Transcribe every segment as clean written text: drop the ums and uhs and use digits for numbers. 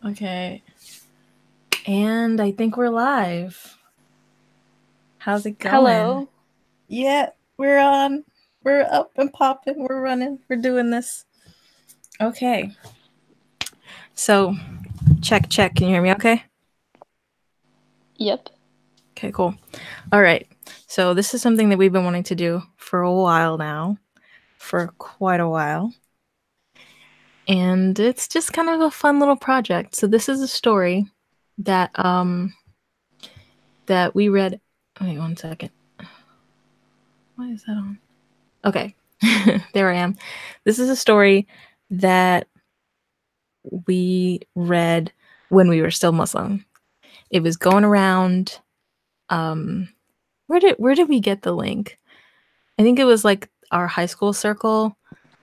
Okay. And I think we're live. How's it going? Hello. Yeah, we're on. We're up and popping. We're running. We're doing this. Okay. So, check. Can you hear me okay? Yep. Okay, cool. All right. So, this is something that we've been wanting to do for a while now, for quite a while. And it's just kind of a fun little project. So, this is a story that that we read. Wait 1 second. Why is that on? Okay. There I am. This is a story that we read when we were still Muslim. It was going around. Um, where did we get the link? I think it was like our high school circle.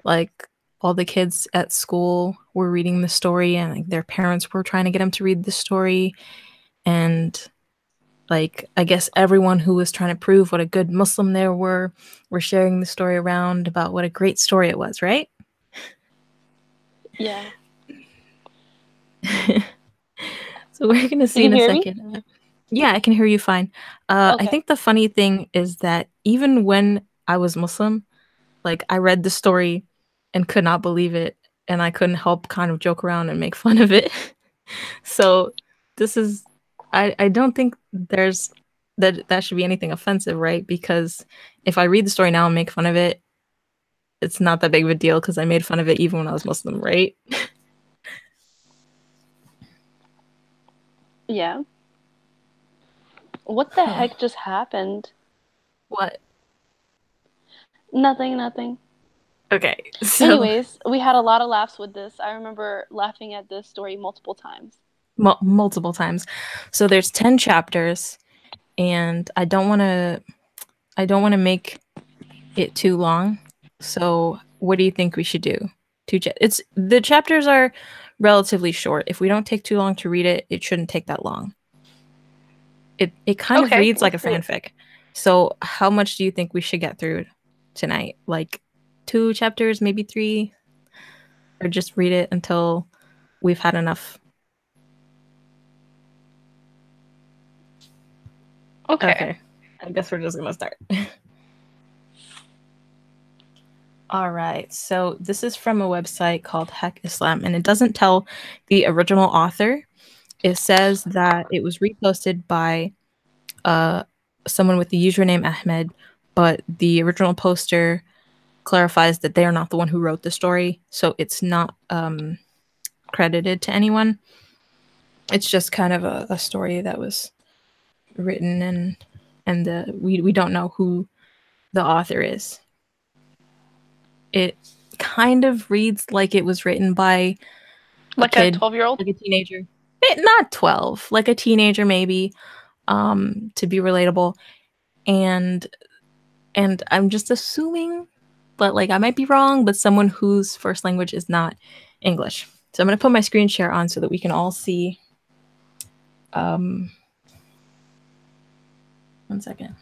Like all the kids at school were reading the story, and like their parents were trying to get them to read the story. And like I guess everyone who was trying to prove what a good Muslim they were sharing the story around about what a great story it was, right? Yeah. So we're gonna You see can in a hear me? second. Yeah, I can hear you fine. I Okay. think the funny thing is that even when I was Muslim, like I read the story and could not believe it, and I couldn't help kind of joke around and make fun of it. So this is, I don't think that should be anything offensive, right? Because if I read the story now and make fun of it, it's not that big of a deal because I made fun of it even when I was Muslim, right? Yeah. What the Huh. heck just happened? What? Nothing. Okay, so Anyways, we had a lot of laughs with this. I remember laughing at this story multiple times. multiple times. So there's 10 chapters, and I don't want to make it too long. So what do you think we should do? It's the chapters are relatively short. If we don't take too long to read it, it shouldn't take that long. It kind of Okay, reads like a let's do it. fanfic. So how much do you think we should get through tonight? Like 2 chapters, maybe 3, or just read it until we've had enough? Okay. Okay. I guess we're just gonna start. All right. So this is from a website called Heck Islam, and it doesn't tell the original author. It says that it was reposted by uh, someone with the username Ahmed, but the original poster clarifies that they are not the one who wrote the story, so it's not credited to anyone. It's just kind of a story that was written, and we don't know who the author is. It kind of reads like it was written by a Like a kid, 12-year-old? like a teenager. Not 12, like a teenager maybe, to be relatable. And I'm just assuming, but like I might be wrong, but someone whose first language is not English. So I'm gonna put my screen share on so that we can all see. 1 second.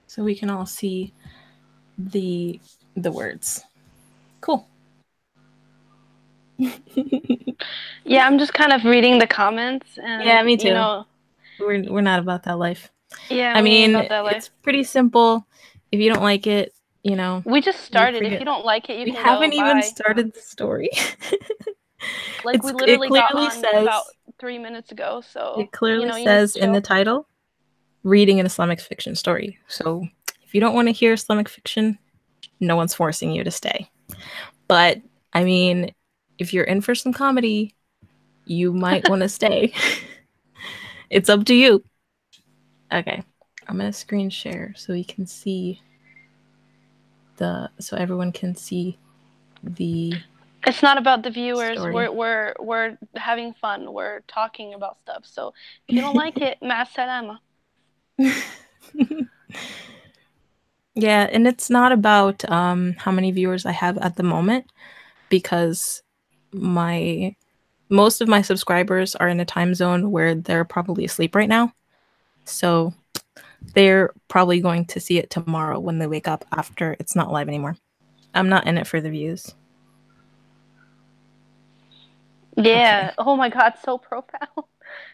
So we can all see the words. Cool. Yeah, I'm just kind of reading the comments Yeah, and, me too. We're not about that life. yeah, I we ain't mean, about that life. it's pretty simple. If you don't like it, you know, We just you started. If forget. you don't like it, you We can go. haven't even Bye. started the story. Like we It literally got clearly on about says 3 minutes ago, so, it clearly you need to says in the chill. title, reading an Islamic fiction story. So if you don't want to hear Islamic fiction, no one's forcing you to stay. But I mean, if you're in for some comedy, you might want to stay. It's up to you. Okay. I'm gonna screen share so we can see so everyone can see the It's not about the viewers. story. We're having fun. We're talking about stuff. So if you don't like it, ma salama. Yeah, and it's not about how many viewers I have at the moment because my most of my subscribers are in a time zone where they're probably asleep right now. So they're probably going to see it tomorrow when they wake up after it's not live anymore. I'm not in it for the views. Yeah. Okay. Oh my God, so profound.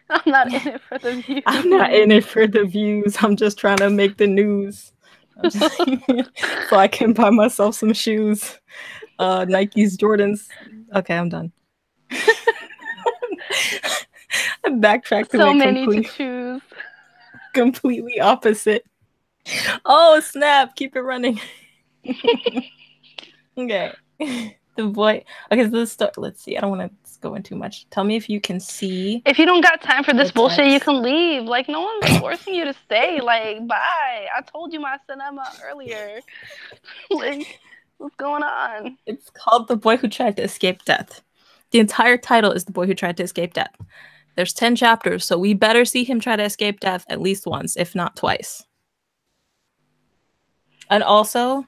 I'm not in it for the I'm not views. in it for the views. I'm just trying to make the news. I'm just so I can buy myself some shoes. Nike's, Jordans. Okay, I'm done. I backtracked and So went many to choose. completely opposite. Oh snap! Keep it running. Okay. The boy. Okay, so let's see. I don't want to go into too much. Tell me if you can see If you don't got time for the this bullshit, you text. can leave. Like, no one's forcing you to stay. Like, bye. I told you my cinema earlier. Like, what's going on? It's called The Boy Who Tried to Escape Death. The entire title is The Boy Who Tried to Escape Death. There's 10 chapters, so we better see him try to escape death at least once, if not twice. And also,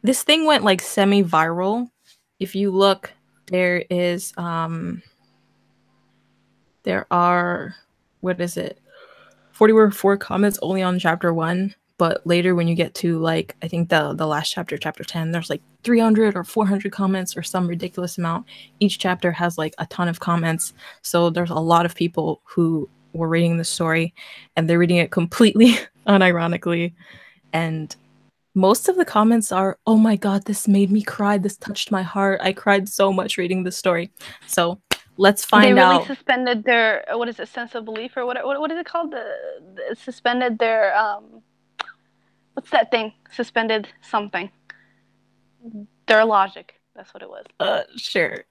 this thing went like semi-viral. If you look, there are, what is it? 44 comments only on chapter 1, but later when you get to like I think the last chapter, chapter 10, there's like 300 or 400 comments or some ridiculous amount. Each chapter has like a ton of comments, so there's a lot of people who were reading the story and they're reading it completely unironically, and most of the comments are, oh my god, this made me cry, this touched my heart, I cried so much reading this story. So let's They find really out. suspended their what is it, sense of belief or what is it called? The suspended their what's that thing? Suspended something. Their logic. That's what it was. Sure.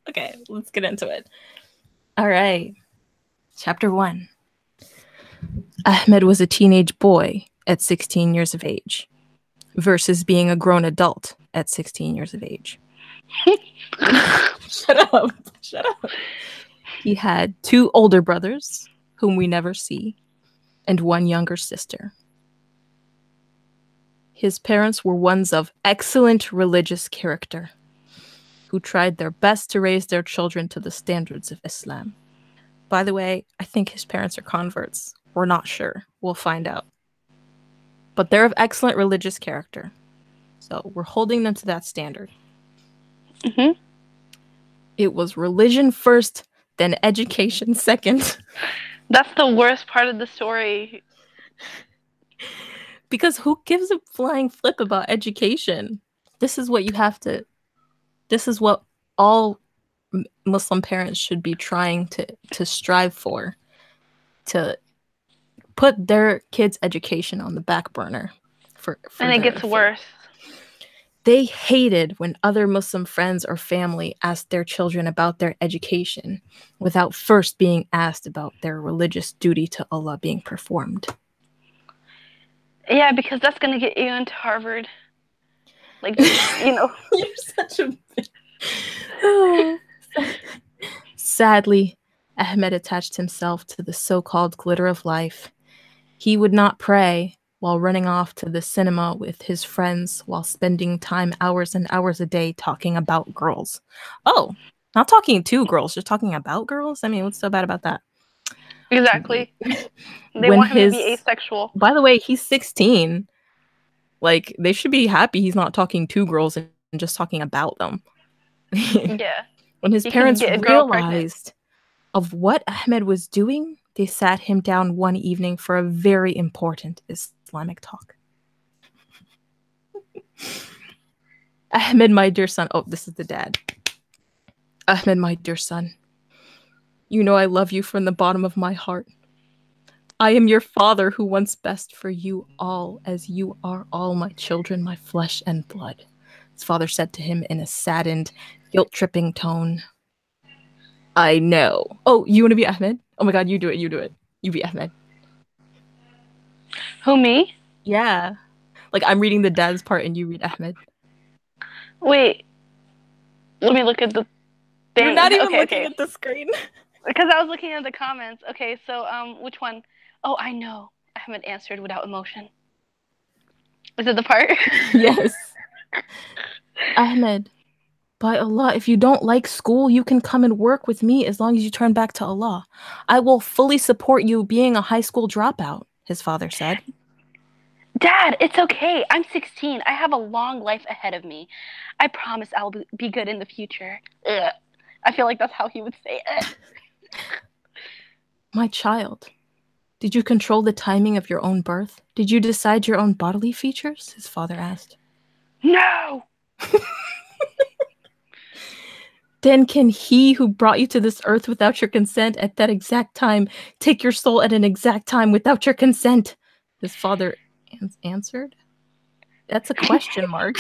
Okay, let's get into it. All right. Chapter 1. Ahmed was a teenage boy at 16 years of age versus being a grown adult at 16 years of age. Shut up. Shut up. He had 2 older brothers, whom we never see, and 1 younger sister. His parents were ones of excellent religious character, who tried their best to raise their children to the standards of Islam. By the way, I think his parents are converts. We're not sure. We'll find out. But they're of excellent religious character. So we're holding them to that standard. Mm-hmm. It was religion first, then education second. That's the worst part of the story. Because who gives a flying flip about education? This is what you have to. This is what all Muslim parents should be trying to strive for. To put their kids' education on the back burner. And it gets worse. They hated when other Muslim friends or family asked their children about their education without first being asked about their religious duty to Allah being performed. Yeah, because that's gonna get you into Harvard. Like, you know. You're such a oh. Sadly, Ahmed attached himself to the so-called glitter of life. He would not pray while running off to the cinema with his friends while spending time hours and hours a day talking about girls. Oh, not talking to girls, just talking about girls? I mean, what's so bad about that? Exactly. They When want him to be his asexual. By the way, he's 16. Like, they should be happy he's not talking to girls and just talking about them. Yeah. When his He can parents get a girl pregnant. realized of what Ahmed was doing, they sat him down one evening for a very important Islamic talk. Ahmed, my dear son. Oh, this is the dad. Ahmed, my dear son. You know I love you from the bottom of my heart. I am your father who wants best for you all, as you are all my children, my flesh and blood. His father said to him in a saddened, guilt-tripping tone. I know. Oh, you want to be Ahmed? Oh my god, you do it, you do it. You be Ahmed. Who, me? Yeah. Like, I'm reading the dad's part and you read Ahmed. Wait. Let me look at the thing. You're not even okay, looking okay. at the screen. Because I was looking at the comments. Okay, so which one? Oh, I know. Ahmed answered without emotion. Is it the part? Yes. Ahmed, by Allah, if you don't like school, you can come and work with me as long as you turn back to Allah. I will fully support you being a high school dropout. his father said. Dad, it's okay. I'm 16. I have a long life ahead of me. I promise I will be good in the future. Ugh. I feel like that's how he would say it. My child, did you control the timing of your own birth? Did you decide your own bodily features? His father asked. No! Then can he who brought you to this earth without your consent at that exact time take your soul at an exact time without your consent? His father answered. That's a question mark.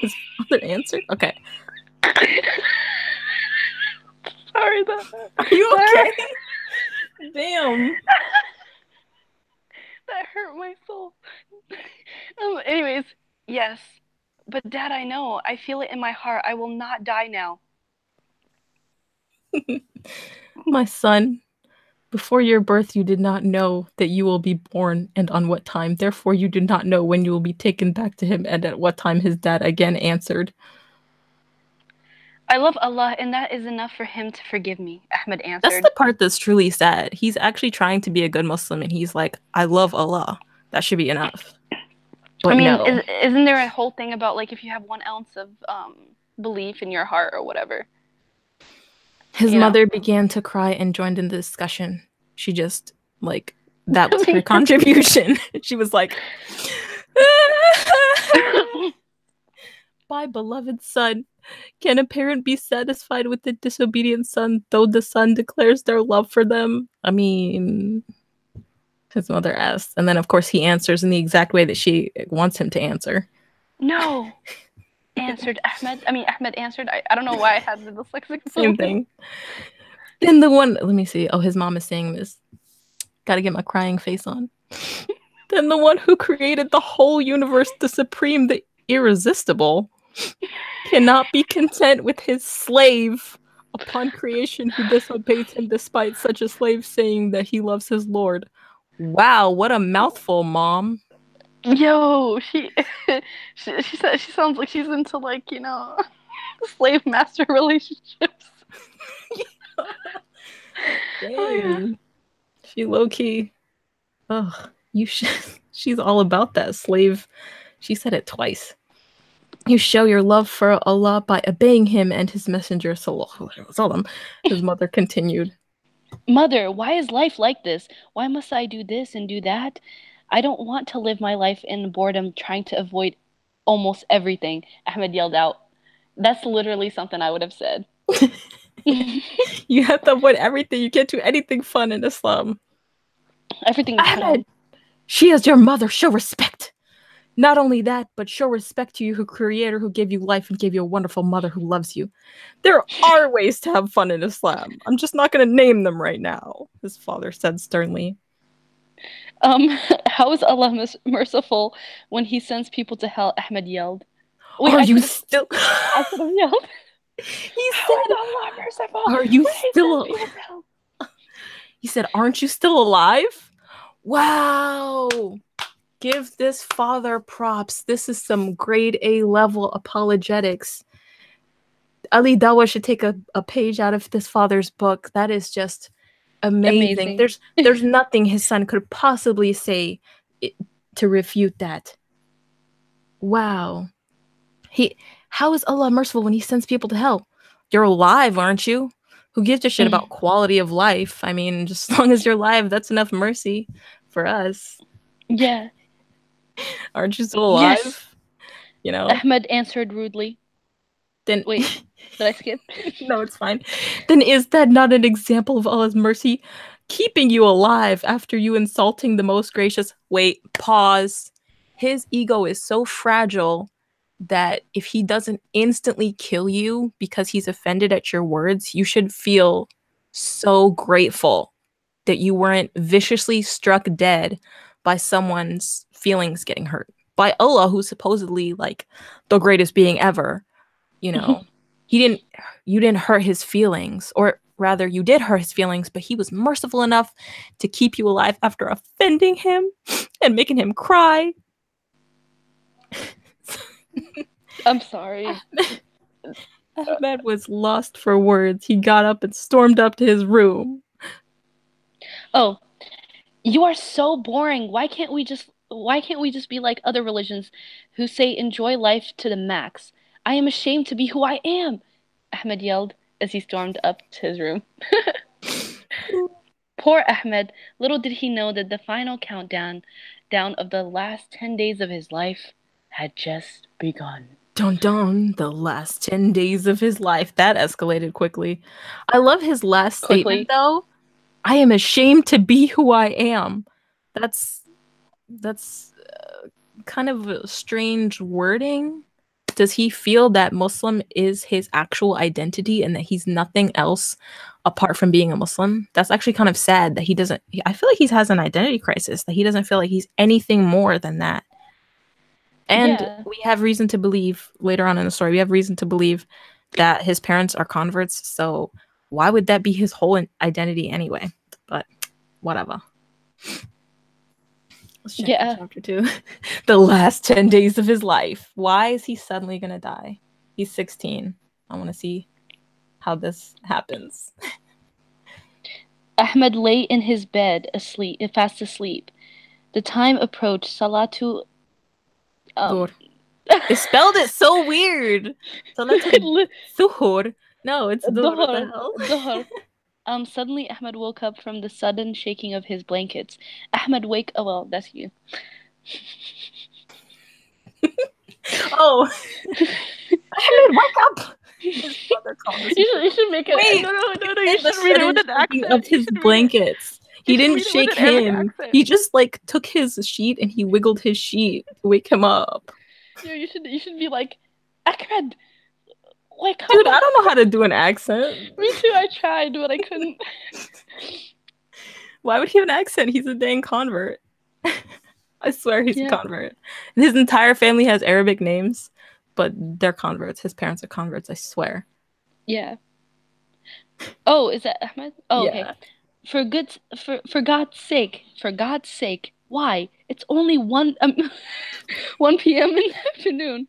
His father answered? Okay. Sorry, that Are you okay? Damn. That hurt my soul. Anyways, yes. But Dad, I know. I feel it in my heart. I will not die now. My son, before your birth you did not know that you will be born and on what time. Therefore you do not know when you will be taken back to him and at what time. His dad again answered. I love Allah, and that is enough for him to forgive me, Ahmed That's answered. the part that's truly sad. He's actually trying to be a good Muslim and he's like, I love Allah. That should be enough. But I mean, no. isn't there a whole thing about, like, if you have 1 ounce of belief in your heart or whatever? His You know? mother began to cry and joined in the discussion. She just, like, that was her contribution. She was like, my beloved son, can a parent be satisfied with the disobedient son, though the son declares their love for them? I mean, his mother asked. And then, of course, he answers in the exact way that she wants him to answer. No, answered Ahmed. I mean, Ahmed answered. I don't know why I had the dyslexic Same thing. Then the one, let me see. Oh, his mom is saying this. Gotta get my crying face on. Then the one who created the whole universe, the supreme, the irresistible, cannot be content with his slave upon creation who disobeys him despite such a slave saying that he loves his Lord. Wow, what a mouthful, Mom. Yo, she said she sounds like she's into, like, slave master relationships. Dang. She low key. Ugh, she's all about that slave. She said it twice. You show your love for Allah by obeying him and his messenger, sallallahu alaihi wasallam. His mother continued. Mother, why is life like this? Why must I do this and do that? I don't want to live my life in boredom trying to avoid almost everything. Ahmed yelled out. That's literally something I would have said. You have to avoid everything. You can't do anything fun in Islam. Everything is haram. She is your mother. Show respect. Not only that, but show respect to you, who creator, who gave you life and gave you a wonderful mother who loves you. There are ways to have fun in Islam. I'm just not going to name them right now, his father said sternly. How is Allah merciful when he sends people to hell? Ahmed yelled. Wait, are you still? I could have yelled. He said, Allah merciful. Are you still? He said, aren't you still alive? Wow. Give this father props. This is some grade A level apologetics. Ali Dawa should take a page out of this father's book. That is just amazing. There's nothing his son could possibly say to refute that. Wow. How is Allah merciful when he sends people to hell? You're alive, aren't you? Who gives a shit about quality of life? I mean, just as long as you're alive, that's enough mercy for us. Yeah. Aren't you still alive? Yes. You know? Ahmed answered rudely. Then wait, did I skip? No, it's fine. Then is that not an example of Allah's mercy? Keeping you alive after you insulting the most gracious. Wait, pause. His ego is so fragile that if he doesn't instantly kill you because he's offended at your words, you should feel so grateful that you weren't viciously struck dead by someone's feelings getting hurt. By Allah, who's supposedly like the greatest being ever. You know, you didn't hurt his feelings, or rather you did hurt his feelings, but he was merciful enough to keep you alive after offending him and making him cry. I'm sorry. Ahmed was lost for words. He got up and stormed up to his room. Oh, You are so boring. Why can't we just be like other religions who say enjoy life to the max? I am ashamed to be who I am, Ahmed yelled as he stormed up to his room. Poor Ahmed, little did he know that the final countdown of the last 10 days of his life had just begun. Dun dun, the last 10 days of his life. That escalated quickly. I love his last statement Quickly. though. I am ashamed to be who I am. That's that's kind of a strange wording. Does he feel that Muslim is his actual identity and that he's nothing else apart from being a Muslim? That's actually kind of sad that he doesn't. I feel like he has an identity crisis, that he doesn't feel like he's anything more than that. And Yeah. we have reason to believe later on in the story, we have reason to believe that his parents are converts. So why would that be his whole identity anyway? But whatever. Let's check out Yeah. chapter 2. The last 10 days of his life. Why is he suddenly going to die? He's 16. I want to see how this happens. Ahmed lay in his bed asleep, fast asleep. The time approached. Salatu um Dur. They spelled it so weird. Salatul Thuhur. No, it's Dur. What the Dhuhr, hell? Dhuhr. Suddenly Ahmed woke up from the sudden shaking of his blankets. Ahmed, wake up. Oh, well, that's you. Oh. Ahmed, wake up! His mother called us. You should make it. Wait, No, no, no, no. You the should read it with sudden an shaking accent. of You his should read it. blankets. You He should didn't read it with shake an Arabic him. accent. He just like took his sheet and he wiggled his sheet to wake him up. Yeah, you should be like, Ahmed, wake up. Dude, I don't know how to do an accent. Me too. I tried, but I couldn't. Why would he have an accent? He's a dang convert. I swear he's a Yeah, convert. His entire family has Arabic names, but they're converts. His parents are converts, I swear. yeah. Oh, is that Ahmed? Oh, okay. Yeah. For God's sake, for God's sake, why? It's only 1 p.m. in the afternoon.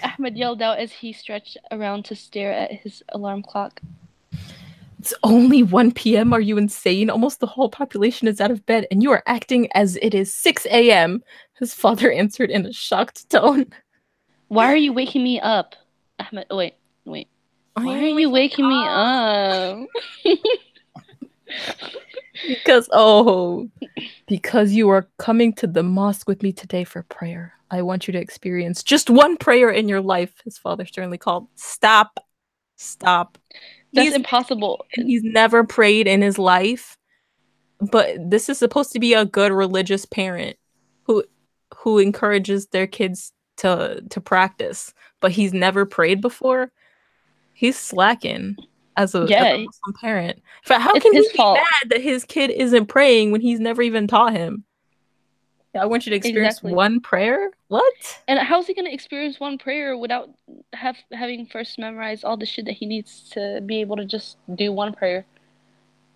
Ahmed yelled out as he stretched around to stare at his alarm clock. It's only 1 p.m. Are you insane? Almost the whole population is out of bed, and you are acting as it is 6 a.m. His father answered in a shocked tone. Why are you waking me up? Ahmed, oh, wait. Why are you waking me up? Because because you are coming to the mosque with me today for prayer. I want you to experience just one prayer in your life, his father sternly called. Stop. Stop. That's He's impossible. and he's never prayed in his life, but this is supposed to be a good religious parent who encourages their kids to practice, but he's never prayed before. He's slacking as a Yeah, Muslim parent. But how it's can he his be fault. mad that his kid isn't praying when he's never even taught him? Yeah, I want you to experience Exactly. one prayer. What? And how's he gonna experience one prayer without having first memorized all the shit that he needs to be able to just do one prayer?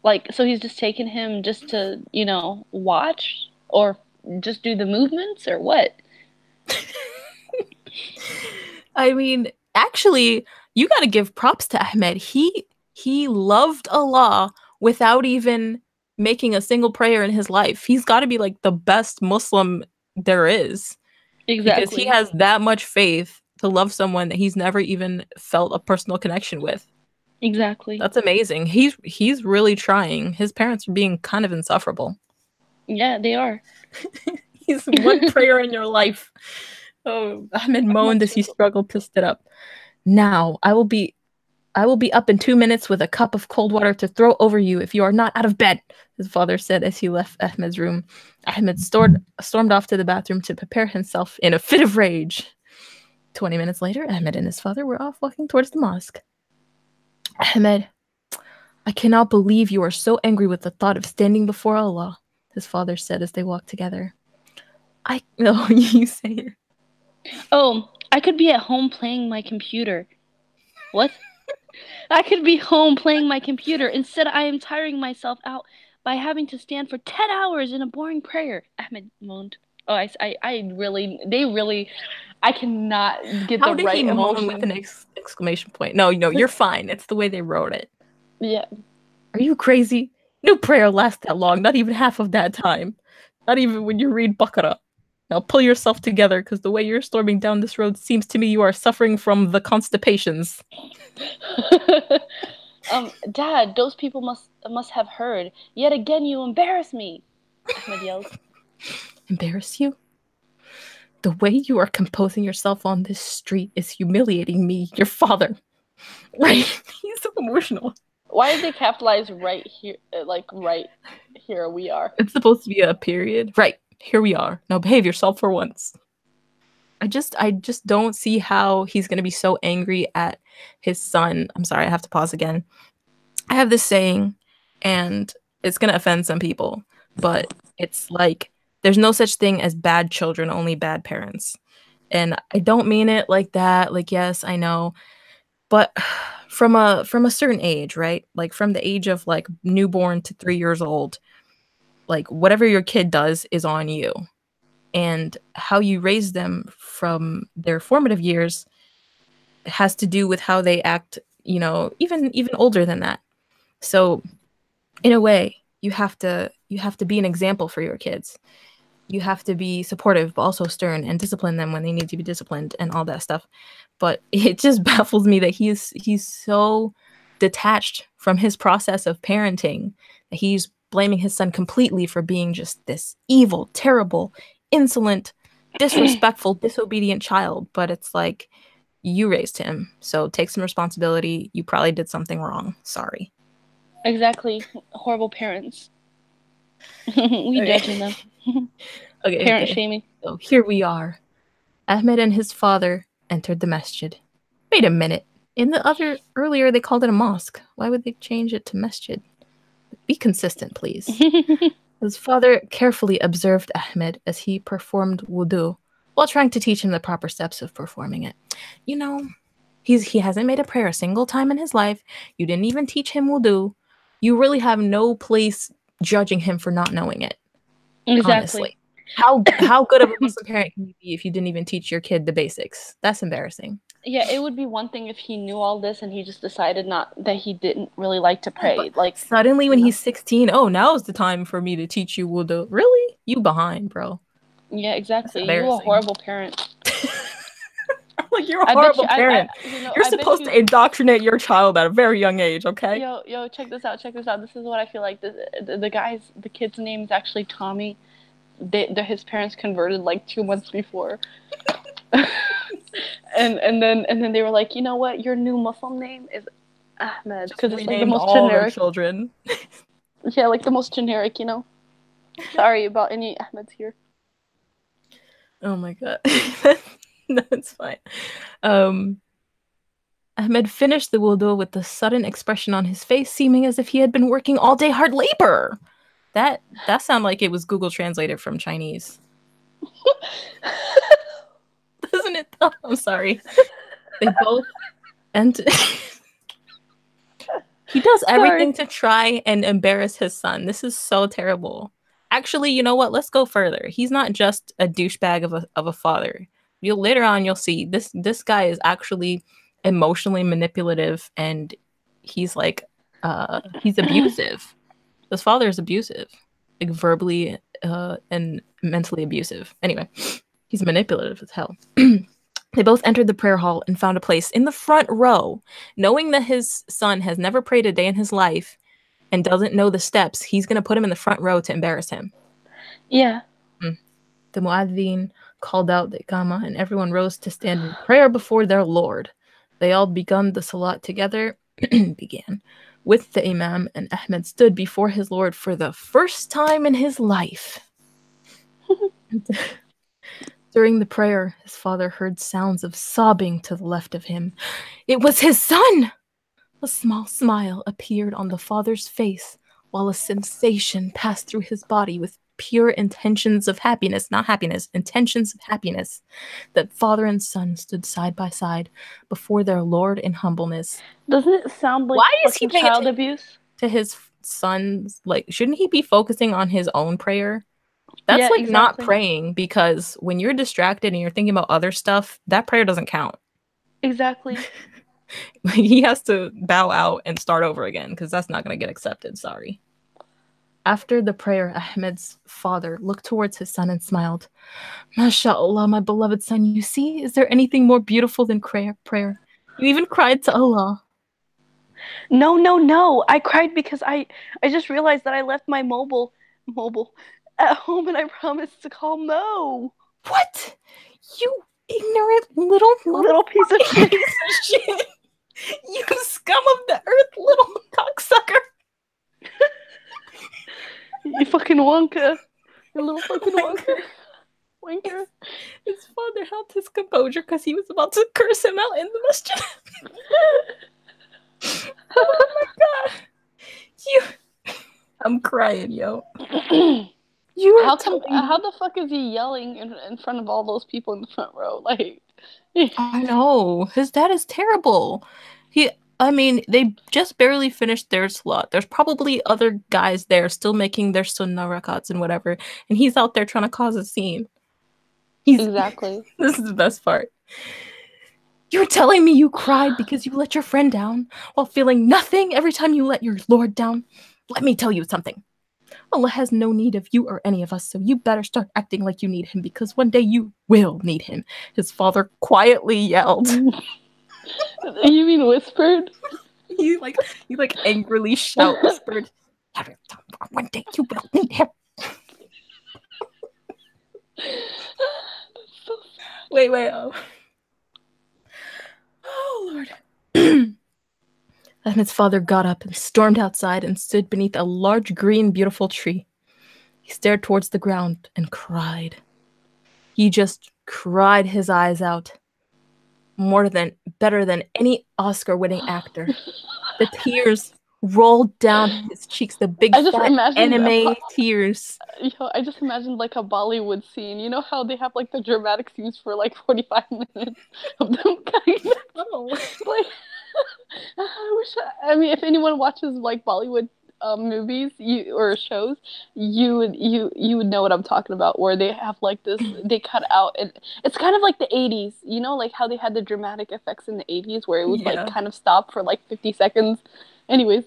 Like, so he's just taking him just to, watch or just do the movements or what? I mean, actually, you got to give props to Ahmed. He loved Allah without even making a single prayer in his life. He's got to be like the best Muslim there is because he Exactly. has that much faith to love someone that he's never even felt a personal connection with. Exactly. That's amazing. He's really trying. His parents are being kind of insufferable. Yeah, they are. He's one prayer in your life. Oh, Ahmed moaned Ahmed as he struggled. struggled to sit up. Now, I will be up in 2 minutes with a cup of cold water to throw over you if you are not out of bed, his father said as he left Ahmed's room. Ahmed stormed off to the bathroom to prepare himself in a fit of rage. 20 minutes later, Ahmed and his father were off walking towards the mosque. Ahmed, I cannot believe you are so angry with the thought of standing before Allah, his father said as they walked together. No, you say it. Oh, I could be at home playing my computer. What? I could be home playing my computer. Instead, I am tiring myself out by having to stand for 10 hours in a boring prayer. Ahmed moaned. Oh, I cannot get How the did he right moan with an emotion. exclamation point? No, you're fine. It's the way they wrote it. Yeah. Are you crazy? No prayer lasts that long, not even half of that time. Not even when you read Baqarah. Now pull yourself together, because the way you're storming down this road seems to me you are suffering from the constipations. Dad, those people must have heard. Yet again, you embarrass me, Ahmed yelled. Embarrass you? The way you are composing yourself on this street is humiliating me, your father. Right? He's so emotional. Why did they capitalize right here, like right here we are? It's supposed to be a period. Right. Here we are. Now behave yourself for once. I just don't see how he's gonna be so angry at his son. I'm sorry, I have to pause again. I have this saying, and it's gonna offend some people, but it's like there's no such thing as bad children, only bad parents. And I don't mean it like that. Like, yes, I know, but from a certain age, right? Like from the age of like newborn to 3 years old, like whatever your kid does is on you. And how you raise them from their formative years has to do with how they act, even older than that. So in a way, you have to be an example for your kids. You have to be supportive but also stern and discipline them when they need to be disciplined and all that stuff. But it just baffles me that he's so detached from his process of parenting that he's blaming his son completely for being just this evil, terrible, insolent, disrespectful, disobedient child. But it's like you raised him, so take some responsibility. You probably did something wrong. Sorry. Exactly. Horrible parents. We Okay. judging them. Okay, Parent okay. shaming. So here we are. Ahmed and his father entered the masjid. Wait a minute. In the other earlier they called it a mosque. Why would they change it to masjid? Be consistent, please. His father carefully observed Ahmed as he performed wudu while trying to teach him the proper steps of performing it. You know, he hasn't made a prayer a single time in his life. You didn't even teach him wudu. You really have no place judging him for not knowing it. Exactly. Honestly. How good of a Muslim parent can you be if you didn't even teach your kid the basics? That's embarrassing. Yeah, it would be one thing if he knew all this and he just decided not that he didn't really like to Yeah, but pray. Like, suddenly you when know. he's 16, oh, now's the time for me to teach you wudu. Really? You behind, bro. Yeah, That's exactly. You a embarrassing. horrible parent. Like, you're a I bet you horrible parent. You're I bet supposed to you indoctrinate your child at a very young age, okay? yo, check this out, check this out. This is what I feel like. The kid's name is actually Tommy. His parents converted like 2 months before. And then they were like, you know what? Your new Muslim name is Ahmed Just because it's like the renamed most all their generic. children. Yeah, like the most generic, you know. Sorry about any Ahmeds here. Oh my god. That's fine. Um, Ahmed finished the wudu with the sudden expression on his face, seeming as if he had been working all day hard labor. That sounded like it was Google translated from Chinese. Doesn't it though? I'm sorry. They both and he does Sorry. everything to try and embarrass his son. This is so terrible. Actually, you know what? Let's go further. He's not just a douchebag of a father. You'll later on you'll see this guy is actually emotionally manipulative, and he's like he's abusive. His father is abusive. Like verbally and mentally abusive. Anyway, he's manipulative as hell. They both entered the prayer hall and found a place in the front row. Knowing that his son has never prayed a day in his life and doesn't know the steps, he's going to put him in the front row to embarrass him. Yeah. Mm. The muaddin called out the Iqama, and everyone rose to stand in prayer before their Lord. They all begun the salat together, began with the Imam, and Ahmed stood before his Lord for the first time in his life. During the prayer, his father heard sounds of sobbing to the left of him. It was his son! A small smile appeared on the father's face, while a sensation passed through his body with pure intentions of happiness, not happiness, intentions of happiness, that father and son stood side by side before their Lord in humbleness. Doesn't it sound like Why is he fucking paying child attention abuse? to his son's, like, shouldn't he be focusing on his own prayer? That's Yeah, like not exactly. praying, because when you're distracted and you're thinking about other stuff, that prayer doesn't count. Exactly. He has to bow out and start over again because that's not going to get accepted. Sorry. After the prayer, Ahmed's father looked towards his son and smiled. MashaAllah, my beloved son, you see, is there anything more beautiful than prayer? You even cried to Allah. No, no, no. I cried because I just realized that I left my mobile at home and I promised to call Mo. What? You ignorant little Little piece of motherfucking shit. piece of shit. You scum of the earth, little cocksucker. You fucking Wonka. You little fucking Wonka. Wanker. His father held his composure because he was about to curse him out in the masjid. Oh my god. You. I'm crying, yo. You are telling How me. the fuck is he yelling in front of all those people in the front row? Like I know. His dad is terrible. He. I mean, they just barely finished their slot. There's probably other guys there still making their sunnah rakats and whatever, and he's out there trying to cause a scene. He's. exactly. This is the best part. You're telling me you cried because you let your friend down while feeling nothing every time you let your Lord down? Let me tell you something. Allah has no need of you or any of us, so you better start acting like you need him because one day you will need him. His father quietly yelled. You mean whispered? He angrily whispered. One day you will need him. So Wait. Oh Lord. Ahmed's father got up and stormed outside and stood beneath a large green beautiful tree. He stared towards the ground and cried. He just cried his eyes out. Better than any Oscar-winning actor. The tears rolled down his cheeks, the big I just fat imagined anime tears. I just imagined like a Bollywood scene. You know how they have like the dramatic scenes for like 45 minutes of them kind of Oh. like I mean if anyone watches like Bollywood movies or shows, you would know what I'm talking about where they have like this they cut out and it's kind of like the 80s, you know, like how they had the dramatic effects in the 80s where it would like Yeah. kind of stop for like 50 seconds. Anyways,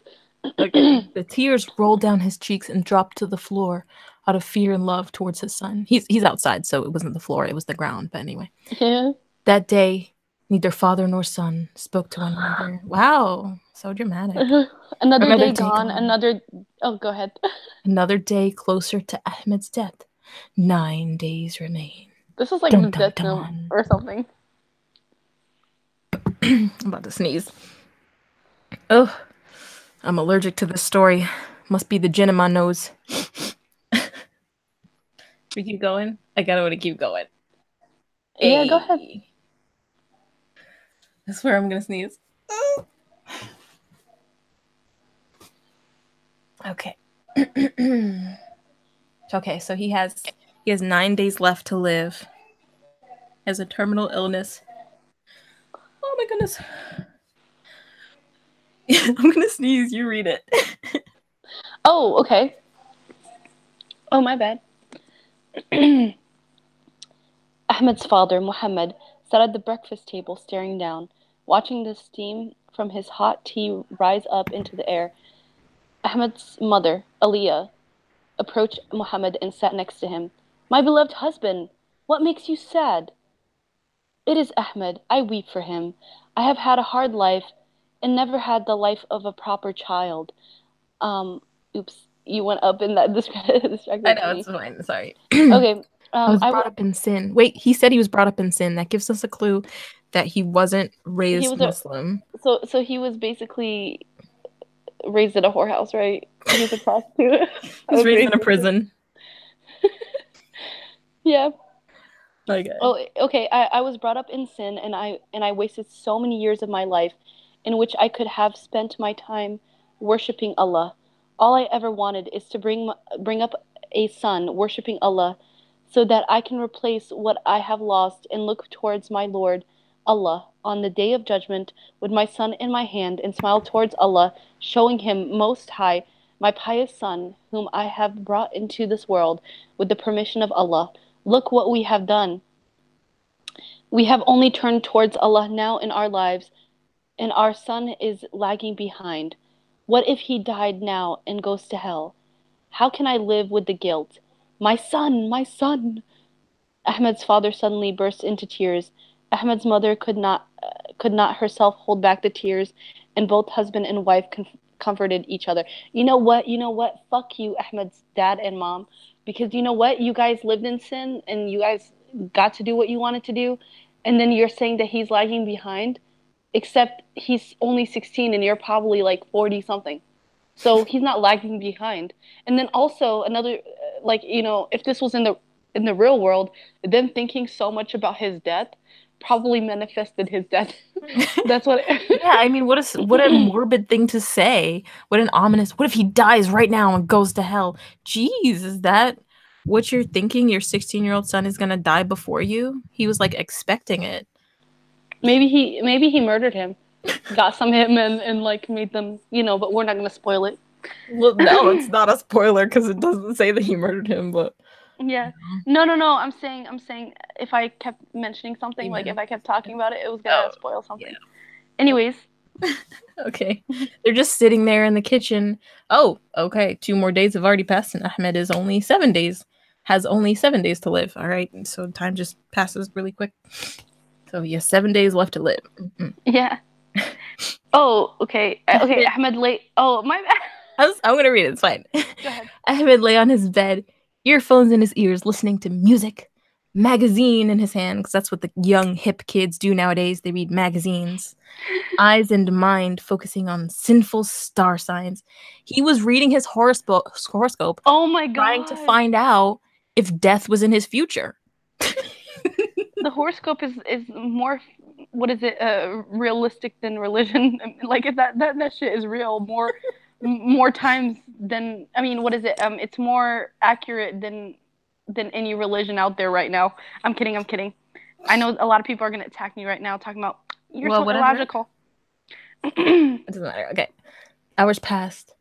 Okay. The tears rolled down his cheeks and dropped to the floor out of fear and love towards his son. He's outside, so it wasn't the floor, it was the ground. But anyway. yeah. That day, neither father nor son spoke to one another. Wow, so dramatic. Another Another day day gone, gone. another oh go ahead. Another day closer to Ahmed's death. 9 days remain. This is like Dun the dun death note dun. or something. I'm about to sneeze. Oh, I'm allergic to this story. Must be the gin in my nose. We keep going? I gotta want to keep going. Yeah, go ahead. Hey. I swear I'm gonna sneeze. Okay. Okay, so he has 9 days left to live. Has a terminal illness. Oh my goodness. I'm gonna sneeze. You read it. Oh, okay. Oh, my bad. Ahmed's father, Muhammad, sat at the breakfast table staring down, watching the steam from his hot tea rise up into the air. Ahmed's mother, Aliyah, approached Muhammad and sat next to him. My beloved husband, what makes you sad? It is Ahmed. I weep for him. I have had a hard life and never had the life of a proper child. Um, oops, you went up in that I distracted know it's me. fine. Sorry. Okay, I was I brought up in sin. Wait, he said he was brought up in sin. That gives us a clue that he wasn't he raised was a Muslim. so he was basically raised in a whorehouse, right? He was a prostitute. I He's was raised in raised a in a prison. yeah. Okay. Oh, okay. I was brought up in sin, and I wasted so many years of my life, in which I could have spent my time worshiping Allah. All I ever wanted is to bring up a son worshiping Allah, so that I can replace what I have lost and look towards my Lord, Allah, on the day of judgment, with my son in my hand, and smile towards Allah, showing Him Most High, my pious son, whom I have brought into this world with the permission of Allah. Look what we have done. We have only turned towards Allah now in our lives, and our son is lagging behind. What if he died now and goes to hell? How can I live with the guilt? My son, my son. Ahmed's father suddenly burst into tears. Ahmed's mother could not herself hold back the tears, and both husband and wife comforted each other. You know what? You know what? Fuck you, Ahmed's dad and mom, because you know what? You guys lived in sin, and you guys got to do what you wanted to do, and then you're saying that he's lagging behind, except he's only 16 and you're probably like 40 something. So he's not lagging behind. And then also another, like, if this was in the real world, them thinking so much about his death probably manifested his death. That's what Yeah, I mean, what a morbid thing to say. What an ominous. What if he dies right now and goes to hell? Jeez, is that what you're thinking? Your 16-year-old son is gonna die before you? He was like expecting it. maybe he murdered him. Got some hitmen and like made them, but we're not gonna spoil it. Well, no, it's not a spoiler because it doesn't say that he murdered him, but Yeah. No, no, no. I'm saying if I kept mentioning something, like if amen. I kept talking about it, it was Oh, gonna spoil yeah. something. Anyways, Okay. They're just sitting there in the kitchen. Oh, okay. 2 more days have already passed, and Ahmed is only 7 days, has only 7 days to live. All right. So time just passes really quick. So he has 7 days left to live. Mm-mm. yeah. Oh, okay. Okay, Ahmed, Ahmed late. Oh, my bad. I'm going to read it. It's fine. Go ahead. Ahmed lay on his bed, earphones in his ears, listening to music, magazine in his hand, because that's what the young, hip kids do nowadays. They read magazines. Eyes and mind focusing on sinful star signs. He was reading his horoscope, Oh my trying to God. find out if death was in his future. The horoscope is more, what is it, realistic than religion. Like if that shit is real more times than, I mean, what is it? It's more accurate than any religion out there right now. I'm kidding, I'm kidding. I know a lot of people are gonna attack me right now talking about you're Well, so whatever. illogical. It doesn't matter. Okay. Hours passed.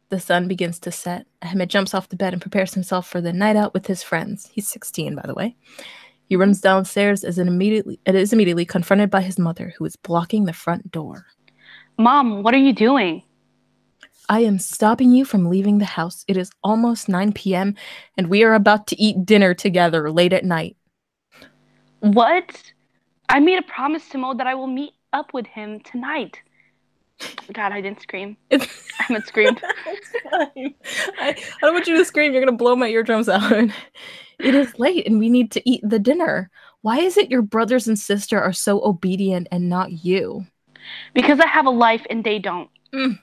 The sun begins to set. Ahmed jumps off the bed and prepares himself for the night out with his friends. He's 16, by the way. He runs downstairs as it is immediately confronted by his mother, who is blocking the front door. Mom, what are you doing? I am stopping you from leaving the house. It is almost 9 p.m., and we are about to eat dinner together late at night. What? I made a promise to Mo that I will meet up with him tonight. God, I didn't scream. It's, Ahmed screamed. it's fine. I don't want you to scream. You're going to blow my eardrums out. It is late, and we need to eat the dinner. Why is it your brothers and sister are so obedient and not you? Because I have a life and they don't. Mm,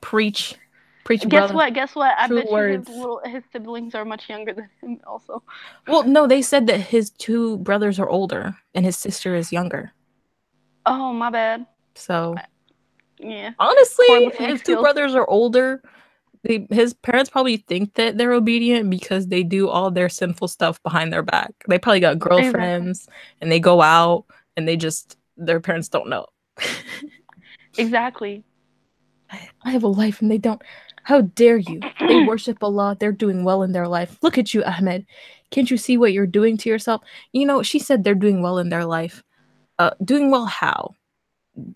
preach. Preach, Guess brother. what? Guess what? I True bet you words. his siblings are much younger than him also. Well, no, they said that his two brothers are older and his sister is younger. Oh, my bad. So, Yeah. honestly, Poor listening his two skills. brothers are older. His parents probably think that they're obedient because they do all their sinful stuff behind their back. They probably got Exactly. girlfriends and they go out and their parents don't know. Exactly. I have a life and they don't. How dare you? They worship Allah. They're doing well in their life. Look at you, Ahmed. Can't you see what you're doing to yourself? You know, she said they're doing well in their life. Doing well how?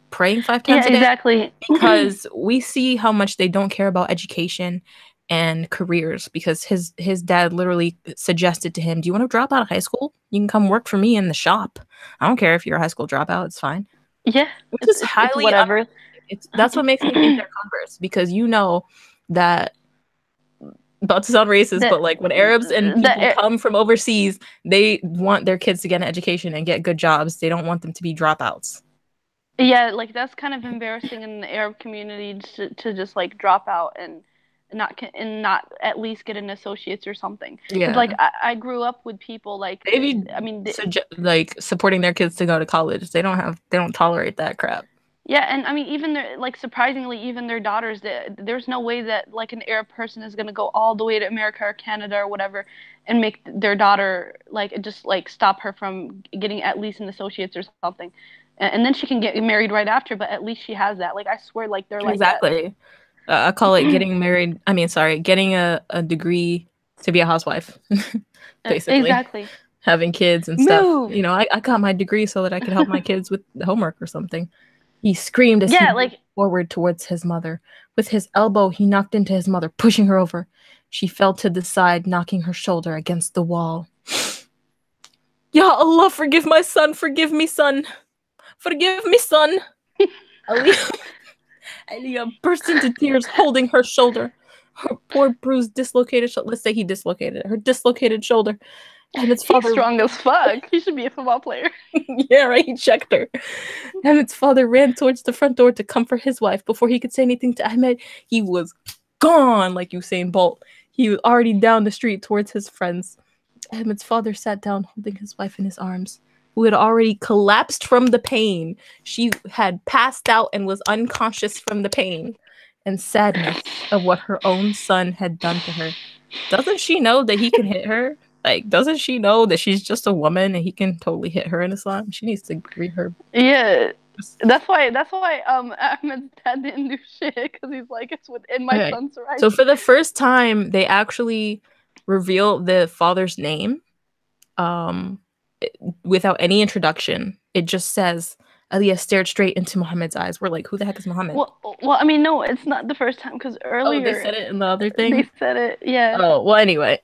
Praying 5 times Yeah, a day? exactly. Because we see how much they don't care about education and careers because his dad literally suggested to him, "Do you want to drop out of high school? You can come work for me in the shop. I don't care if you're a high school dropout, it's fine." Yeah, Which is it's highly whatever. that's what makes me think they're converts because you know that about to sound racist, The but like when Arabs and people the come from overseas, they want their kids to get an education and get good jobs. They don't want them to be dropouts. Yeah, like that's kind of embarrassing in the Arab community to just like drop out and not at least get an associate's or something. Because like Yeah. I grew up with people like Maybe I mean like supporting their kids to go to college. They don't tolerate that crap. yeah, and I mean even their like surprisingly even their daughters there's no way that like an Arab person is gonna go all the way to America or Canada or whatever and make their daughter like just like stop her from getting at least an associate's or something. And then she can get married right after, but at least she has that. Like I swear, like they're like that. Exactly. I call it getting married. I mean, sorry, getting a degree to be a housewife, basically. Exactly. Having kids and stuff. Move. You know, I got my degree so that I could help my kids with homework or something. He screamed as he Yeah, moved like forward towards his mother. With his elbow, he knocked into his mother, pushing her over. She fell to the side, knocking her shoulder against the wall. Ya Allah, forgive my son, forgive me, son. Forgive me, son. Aliyah, Aliyah burst into tears, holding her shoulder. Her poor bruised, dislocated shoulder. Let's say he dislocated it. Her dislocated shoulder. Ahmed's He's father. strong as fuck. He should be a football player. Yeah, right. He checked her. Ahmed's father ran towards the front door to comfort his wife. Before he could say anything to Ahmed, he was gone like Usain Bolt. He was already down the street towards his friends. Ahmed's father sat down, holding his wife in his arms, who had already collapsed from the pain. She had passed out and was unconscious from the pain and sadness of what her own son had done to her. Doesn't she know that he can hit her? Like, doesn't she know that she's just a woman and he can totally hit her in Islam? She needs to read her. Yeah. That's why Ahmed's dad didn't do shit, because he's like, it's within my son's rights. So for the first time, they actually reveal the father's name without any introduction. It just says, Aliyah stared straight into Muhammad's eyes. We're like, who the heck is Muhammad? Well, I mean, no, it's not the first time, because earlier... Oh, they said it in the other thing? They said it, yeah. Oh, well, anyway.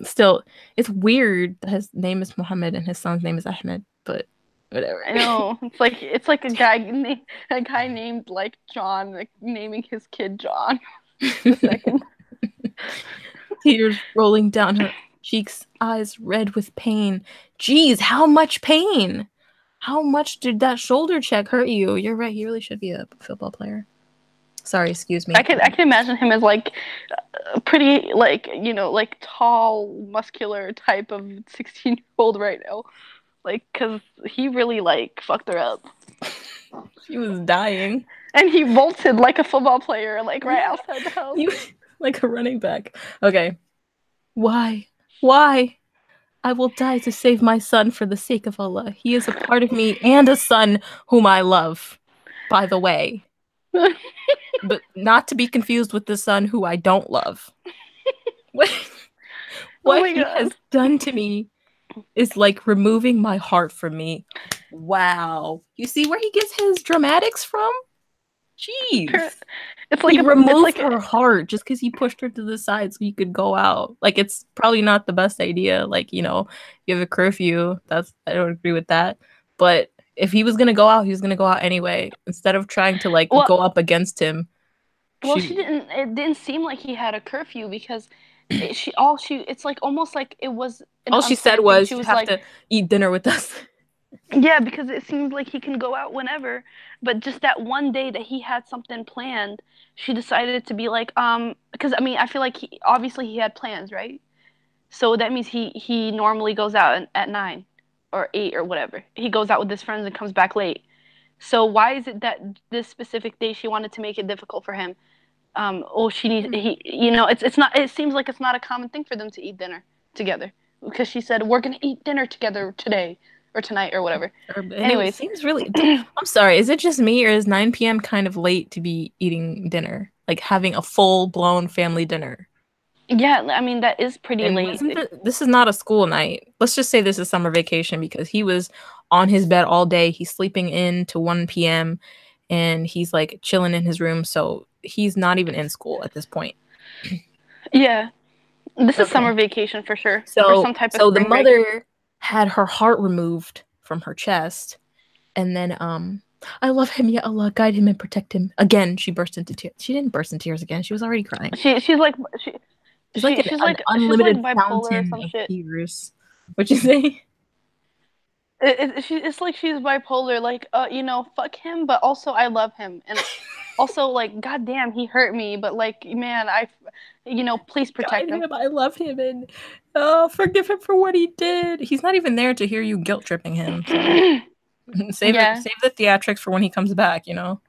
Still, it's weird that his name is Muhammad and his son's name is Ahmed, but whatever. I know. It's like a guy named, like, John, like, naming his kid John. The second. Tears rolling down her cheeks, eyes red with pain. Jeez, how much pain? How much did that shoulder check hurt you? You're right, he really should be a football player. Sorry, excuse me. I can imagine him as, like, a pretty, like, you know, like, tall, muscular type of 16-year-old right now. Like, because he really, like, fucked her up. She was dying. And he bolted like a football player, like, right outside the house. Like a running back. Okay. Why? Why? I will die to save my son for the sake of Allah. He is a part of me and a son whom I love, by the way. But not to be confused with the son who I don't love. What he has done to me is like removing my heart from me. Wow. You see where he gets his dramatics from? Jeez. It's like he removed her heart just because he pushed her to the side so he could go out. Like, it's probably not the best idea. Like, you know, you have a curfew. I don't agree with that. But if he was gonna go out, he was gonna go out anyway. Instead of trying to like go up against him. Well, it didn't seem like he had a curfew, because it's like almost like it was all she said was, you have to eat dinner with us. Yeah, because it seems like he can go out whenever, but just that one day that he had something planned, she decided to be like, because I mean, I feel like he had plans, right? So that means he normally goes out at 9 or 8 or whatever. He goes out with his friends and comes back late. So why is it that this specific day she wanted to make it difficult for him? She needs it's not. It seems like it's not a common thing for them to eat dinner together, because she said, we're gonna eat dinner together today or tonight or whatever. Anyways, it seems really. I'm sorry. Is it just me, or is 9 p.m. kind of late to be eating dinner, like having a full blown family dinner? Yeah, I mean, that is pretty late. This is not a school night. Let's just say this is summer vacation, because he was on his bed all day. He's sleeping in to 1 p.m. and he's like chilling in his room. So he's not even in school at this point. Yeah. This is summer vacation for sure. So, or some type of the mother had her heart removed from her chest. And then, I love him, ya Allah, guide him and protect him. Again, she burst into tears. She didn't burst into tears again. She was already crying. She's like an unlimited bipolar or some shit. Tears. What'd you say? It's like she's bipolar. Like, fuck him, but also I love him, and also like, goddamn, he hurt me, but like, man, please protect him. I love him, and forgive him for what he did. He's not even there to hear you guilt tripping him. So. Save the theatrics for when he comes back, you know.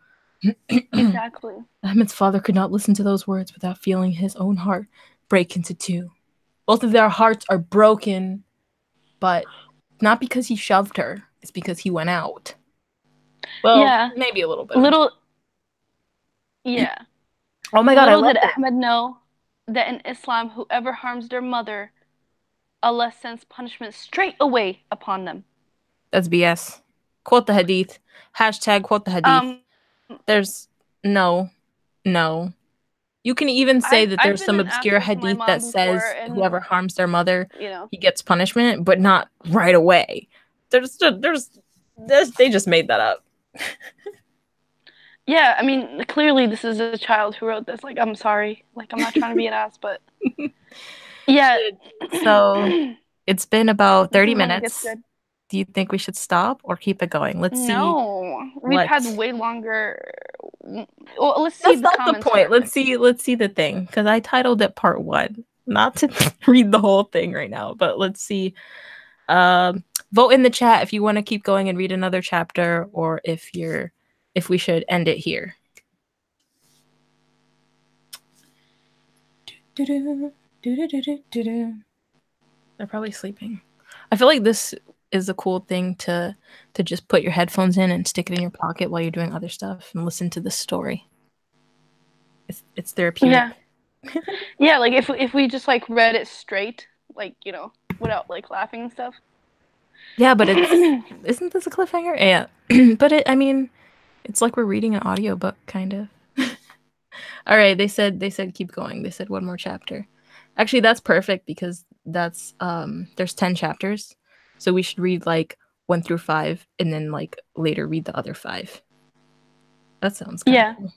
Exactly. Ahmed's father could not listen to those words without feeling his own heart break into two. Both of their hearts are broken, but not because he shoved her. It's because he went out. Well, yeah, maybe a little bit. Yeah. Oh my God! Little did Ahmed know that in Islam, whoever harms their mother, Allah sends punishment straight away upon them. That's BS. Quote the hadith. # quote the hadith. There's no. You can even say that I've there's been some an obscure asshole to my hadith mom that before, says whoever and harms their mother, you know. he gets punishment, but not right away. There's they just made that up. Yeah, I mean, clearly this is a child who wrote this. Like, I'm sorry. Like, I'm not trying to be an ass, but yeah. So it's been about This 30 is when it gets minutes. good. Do you think we should stop or keep it going? Let's see No, we've what. had way longer. Well, let's see That's the not the comments point. first. Let's see the thing because I titled it part 1. Not to read the whole thing right now, but let's see. Vote in the chat if you want to keep going and read another chapter, or if we should end it here. They're probably sleeping. I feel like this is a cool thing to just put your headphones in and stick it in your pocket while you're doing other stuff and listen to the story. It's therapeutic. Yeah, yeah. Like if we just like read it straight, like without like laughing and stuff. Yeah, but isn't this a cliffhanger? Yeah. But I mean, it's like we're reading an audiobook kind of. All right, they said keep going. They said one more chapter. Actually, that's perfect because that's there's 10 chapters. So we should read like 1 through 5 and then like later read the other 5. That sounds kind of Yeah. cool.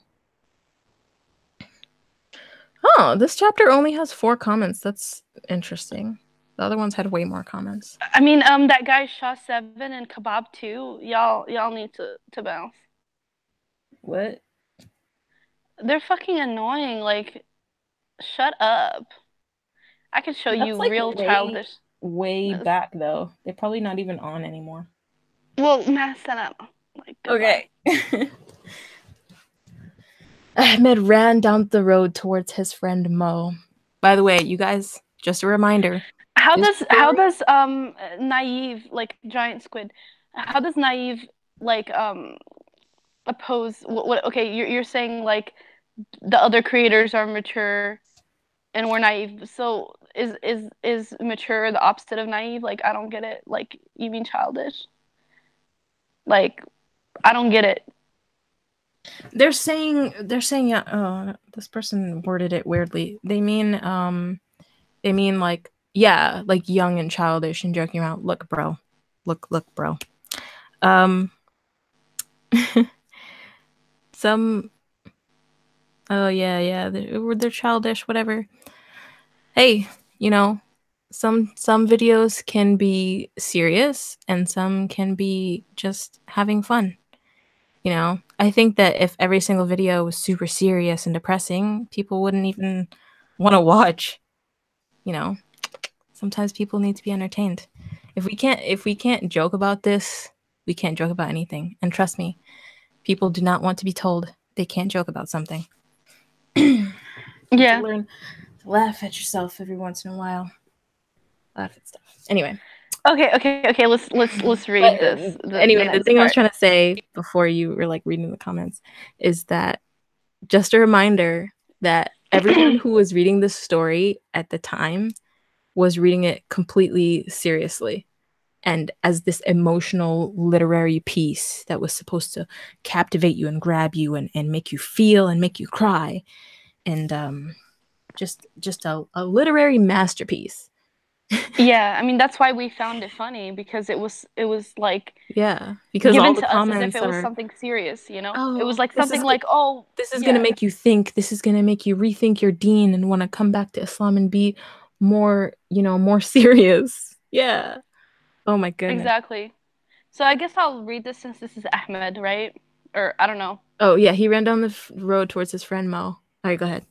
Oh, this chapter only has 4 comments. That's interesting. The other ones had way more comments. I mean, that guy Shaw 7 and Kebab 2, y'all need to bounce. What? They're fucking annoying. Like, shut up. I could show That's you like real way way childishness. back though. They're probably not even on anymore. Well, mass that up. Like, goodbye. Okay. Ahmed ran down the road towards his friend Mo. By the way, you guys, just a reminder. This How story. does naive, like giant squid, how does naive like oppose what okay, you're saying like the other creators are mature and we're naive. So is mature the opposite of naive? Like, I don't get it. Like, you mean childish? Like, I don't get it. They're saying yeah, this person worded it weirdly. They mean like yeah, like young and childish and joking around. Look, bro. Look, bro. Um some oh yeah, they're childish, whatever. Hey, you know, some videos can be serious and some can be just having fun. I think that if every single video was super serious and depressing, people wouldn't even want to watch. you know Sometimes people need to be entertained. If we can't joke about this, we can't joke about anything. And trust me, people do not want to be told they can't joke about something. You have to Yeah. learn to laugh at yourself every once in a while. Laugh at stuff. Anyway. Okay. Let's But read this the anyway, the next thing I was part. trying to say before you were like reading the comments is that just a reminder that everyone who was reading this story at the time was reading it completely seriously and as this emotional literary piece that was supposed to captivate you and grab you and make you feel and make you cry and just a literary masterpiece. Yeah, I mean that's why we found it funny, because it was like Yeah, because all given the to us as if comments it was are, something serious, you know? It was oh, like something like, oh, this is gonna yeah, make you think. This is gonna make you rethink your deen and want to come back to Islam and be more serious. Yeah. Oh my goodness. exactly. So I guess I'll read this since this is Ahmed, right? Or I don't know. Oh yeah, he ran down the road towards his friend Mo. All right, go ahead.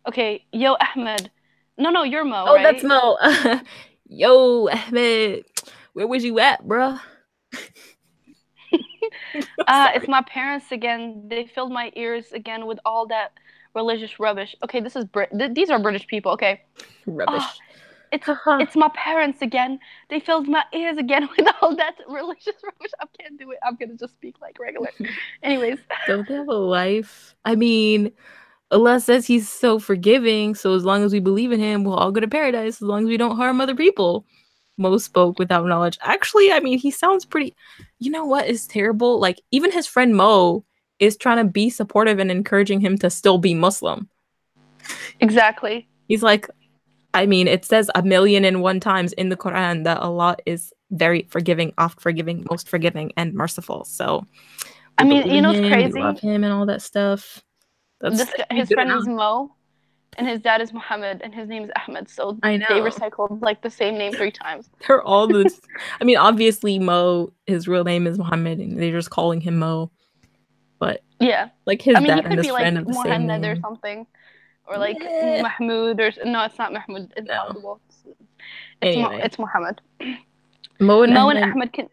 Okay, yo Ahmed. No, you're Mo, Oh, that's right? Mo. Yo, Ahmed, where was you at, bruh? I'm It's sorry. my parents again. They filled my ears again with all that religious rubbish. Okay, this is these are British people. Okay. Ah, Rubbish. it's Haha. it's my parents again. They filled my ears again with all that religious rubbish. I can't do it. I'm gonna just speak like regular. Anyways, Don't they have a life? I mean, Allah says he's so forgiving, so as long as we believe in him, we'll all go to paradise as long as we don't harm other people. Mo spoke without knowledge. Actually, I mean, he sounds pretty. You know what is terrible? Like, even his friend Mo is trying to be supportive and encouraging him to still be Muslim. Exactly. He's like, I mean, it says 1,000,001 times in the Quran that Allah is very forgiving, oft forgiving, most forgiving, and merciful. So we I mean, believe you in know what's him, we love crazy? him, and all that stuff. This That guy, should be his good friend enough. is Mo, and his dad is Muhammad, and his name is Ahmed. So I they know. recycled like the same name 3 times. They're all this. I mean, obviously, Mo, his real name is Muhammad, and they're just calling him Mo. But Yeah. like I his mean, he dad and could this be friend like have the same Muhammad or name. something, or like Meh. Mahmoud, or no, it's not Mahmoud. No. Impossible. Anyway, It's Muhammad. Mo and Mo and Ahmed. Ahmed can.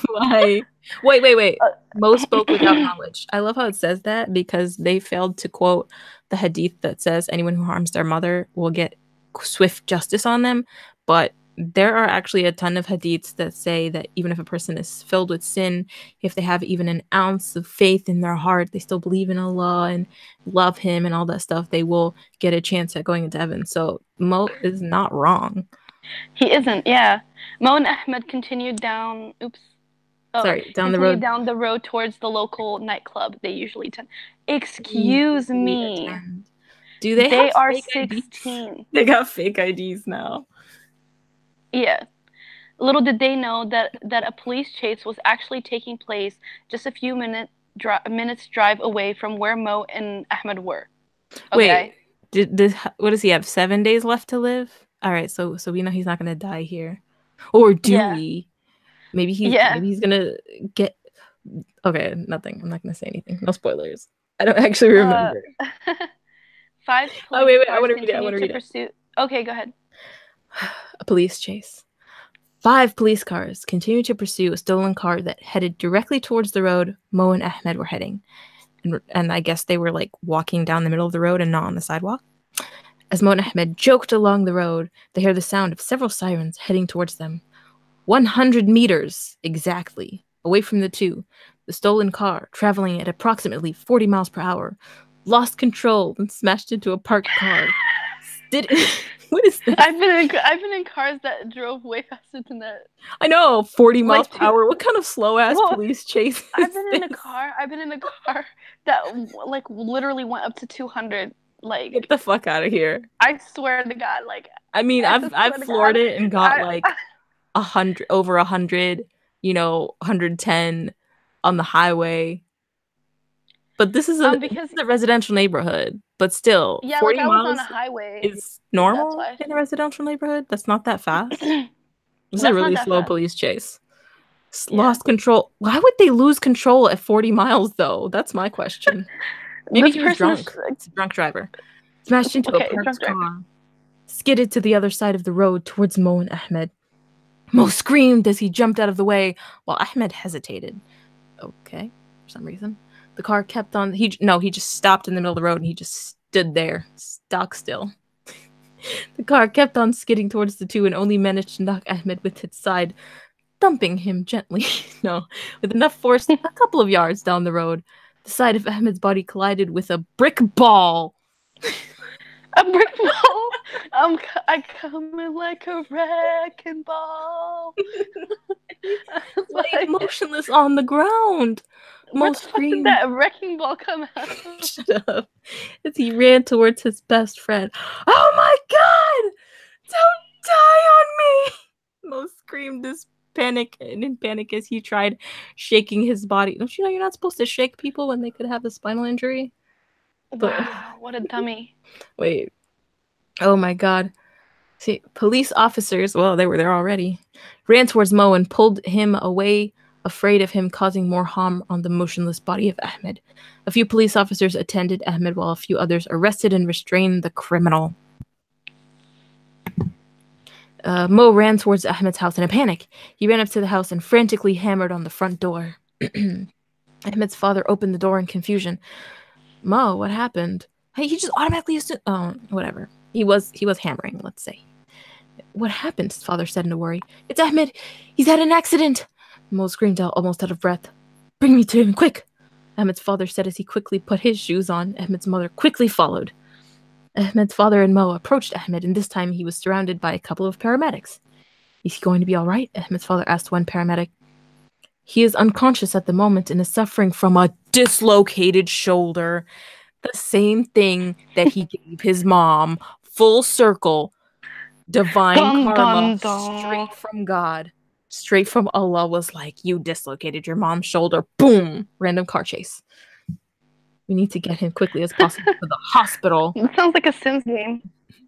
Why? Wait. Mo spoke without uh, knowledge. I love how it says that because they failed to quote the hadith that says anyone who harms their mother will get swift justice on them. But there are actually a ton of hadiths that say that even if a person is filled with sin, if they have even an ounce of faith in their heart, they still believe in Allah and love Him and all that stuff, they will get a chance at going into heaven. So Mo is not wrong. he isn't. Yeah. Mo and Ahmed continued down. Oops. Oh, Sorry, down the continued road. down the road towards the local nightclub they usually attend. Excuse Usually me. attend. Do they have They are fake IDs? 16. They got fake IDs now. Yeah. Little did they know that a police chase was actually taking place just a few minutes drive away from where Mo and Ahmed were. Wait, Okay? what does he have? 7 days left to live? All right, so we know he's not gonna die here, or do Yeah. we? Maybe Yeah. maybe he's gonna get. Okay, nothing. I'm not gonna say anything. No spoilers. I don't actually Uh remember. Five Oh police wait, I cars want to read it. I want continued to to read it. pursue. Okay, go ahead. A police chase. 5 police cars continued to pursue a stolen car that headed directly towards the road Mo and Ahmed were heading. And I guess they were like walking down the middle of the road and not on the sidewalk. As Mo and Ahmed joked along the road, they heard the sound of several sirens heading towards them. 100 meters exactly away from the two, the stolen car, traveling at approximately 40 miles per hour, lost control and smashed into a parked car. Did what is this? I've been in cars that drove way faster than that. I know, 40 miles Like per two. hour. What kind of slow ass Well, police chase I've is been in a this? car. I've been in a car that like literally went up to 200. Get Like the fuck out of here. I swear to God. Like I mean, I I've swear to floored God. it and got I like 100 over 100, 110 on the highway. But this because is a residential neighborhood. But still, yeah, like 40 I was on a miles highway. is That's normal why. in a residential neighborhood. That's not that fast. This is a That's not really that slow fast. police chase. Yeah. Lost control. Why would they lose control at 40 miles though? That's my question. Maybe This he was person is drunk. It's a drunk driver. Smashed into a okay. Drunk parked driver. car. Skidded to the other side of the road towards Mo and Ahmed. Mo screamed as he jumped out of the way, while Ahmed hesitated. Okay, for some reason. The car kept on. He just stopped in the middle of the road and he just stood there, stock still. The car kept on skidding towards the two and only managed to knock Ahmed with its side, thumping him gently. No, with enough force, a couple of yards down the road. The side of Ahmed's body collided with a brick ball. A brick ball. I come in like a wrecking ball. He's laying motionless on the ground. Where Mo the fuck did screamed. that wrecking ball come out of? Shut up. As he ran towards his best friend. Oh my god! Don't die on me! Mo screamed this panic and in panic as he tried shaking his body. Don't you know you're not supposed to shake people when they could have a spinal injury? But Wow, what a dummy. wait. Oh my god. See, police officers, well, they were there already, ran towards Mo and pulled him away, afraid of him causing more harm on the motionless body of Ahmed. A few police officers attended Ahmed while a few others arrested and restrained the criminal. Mo ran towards Ahmed's house in a panic. He ran up to the house and frantically hammered on the front door. Ahmed's father opened the door in confusion. Mo, what happened? Hey, he just automatically assumed. Oh, whatever. He was hammering, let's say. What happened? His father said in a worry. It's Ahmed. He's had an accident. Mo screamed out, almost out of breath. Bring me to him, quick. Ahmed's father said as he quickly put his shoes on. Ahmed's mother quickly followed. Ahmed's father and Mo approached Ahmed, and this time he was surrounded by a couple of paramedics. Is he going to be all right? Ahmed's father asked one paramedic. He is unconscious at the moment and is suffering from a dislocated shoulder. The same thing that he gave his mom, full circle, divine Dun karma, dun dun. straight from God, straight from Allah, was like, you dislocated your mom's shoulder. Boom! Random car chase. We need to get him quickly as possible to the hospital It sounds like a Sims game.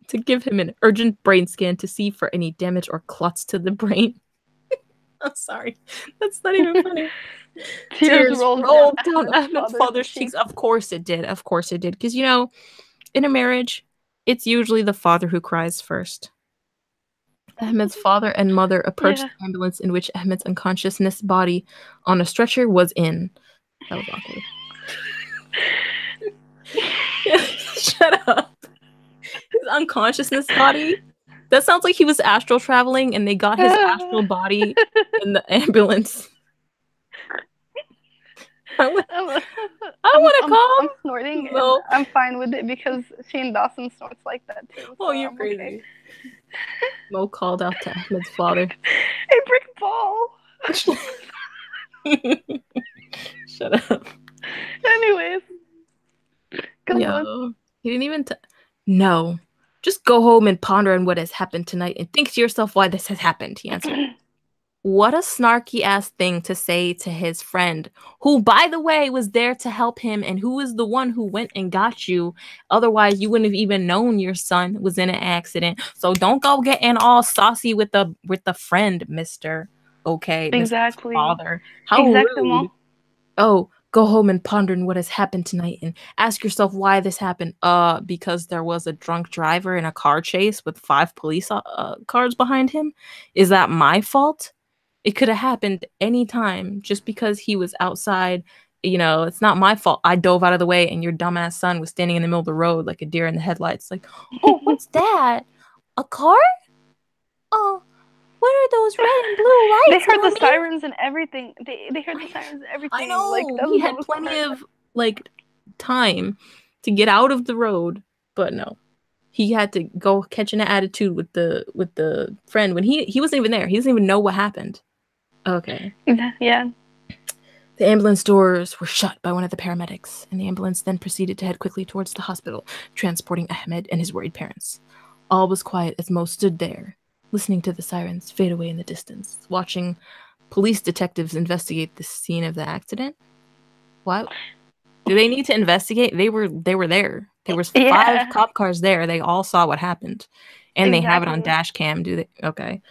to give him an urgent brain scan to see for any damage or clots to the brain. I'm sorry. That's not even funny. Tears Tears rolled down rolled down Ahmed's Ahmed's father's father's cheeks. cheeks. Of course it did. Of course it did. Because, in a marriage, it's usually the father who cries first. Ahmed's father and mother approached Yeah. the ambulance in which Ahmed's unconsciousness body on a stretcher was in. That was awkward. Shut up. His unconsciousness body? That sounds like he was astral traveling and they got his astral body in the ambulance. I want I'm, to call I'm snorting him. and No. I'm fine with it because Shane Dawson snorts like that too, Oh, so you're I'm okay. crazy. Mo called out to Ahmed's father. A brick ball. Shut up. Anyways, go on. Yo. He didn't even No. Just go home and ponder on what has happened tonight and think to yourself why this has happened, he answered. What a snarky ass thing to say to his friend, who, by the way, was there to help him and who is the one who went and got you. Otherwise, you wouldn't have even known your son was in an accident. So don't go getting all saucy with the friend, Mister. Okay, Mr. Exactly. Father. How rude. Exactement. Oh, go home and ponder on what has happened tonight and ask yourself why this happened. Because there was a drunk driver in a car chase with 5 police cars behind him. Is that my fault? It could have happened anytime just because he was outside. It's not my fault. I dove out of the way and your dumbass son was standing in the middle of the road like a deer in the headlights. Like, oh, what's that? A car? Oh, what are those red and blue They lights, heard the mommy? sirens and everything. They heard the sirens and I everything. Like know. that He was the had most plenty part. of time to get out of the road, but no. He had to go catch an attitude with the friend when he wasn't even there. He doesn't even know what happened. Okay. Yeah. The ambulance doors were shut by one of the paramedics, and the ambulance then proceeded to head quickly towards the hospital, transporting Ahmed and his worried parents. All was quiet as Mo stood there, listening to the sirens fade away in the distance, watching police detectives investigate the scene of the accident. What? Do they need to investigate? They were there. There was 5 Yeah. cop cars there. They all saw what happened. And they have it on Exactly. dash cam, do they? Okay.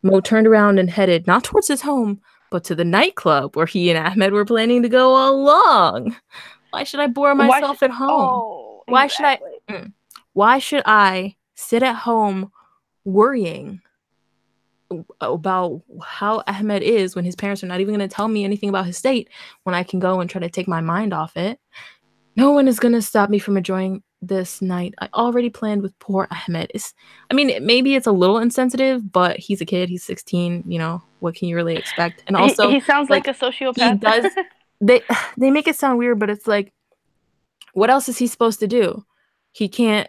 Mo turned around and headed not towards his home, but to the nightclub where he and Ahmed were planning to go all along. Why should I bore Why myself should? at home? Oh, Why should I? exactly. Why should I sit at home worrying about how Ahmed is when his parents are not even going to tell me anything about his state when I can go and try to take my mind off it? No one is going to stop me from enjoying this night. I already planned with poor Ahmed. Maybe it's a little insensitive, but he's a kid. He's 16. What can you really expect? And also, He sounds like like, a he sociopath. does. They make it sound weird, but it's like, what else is he supposed to do? He can't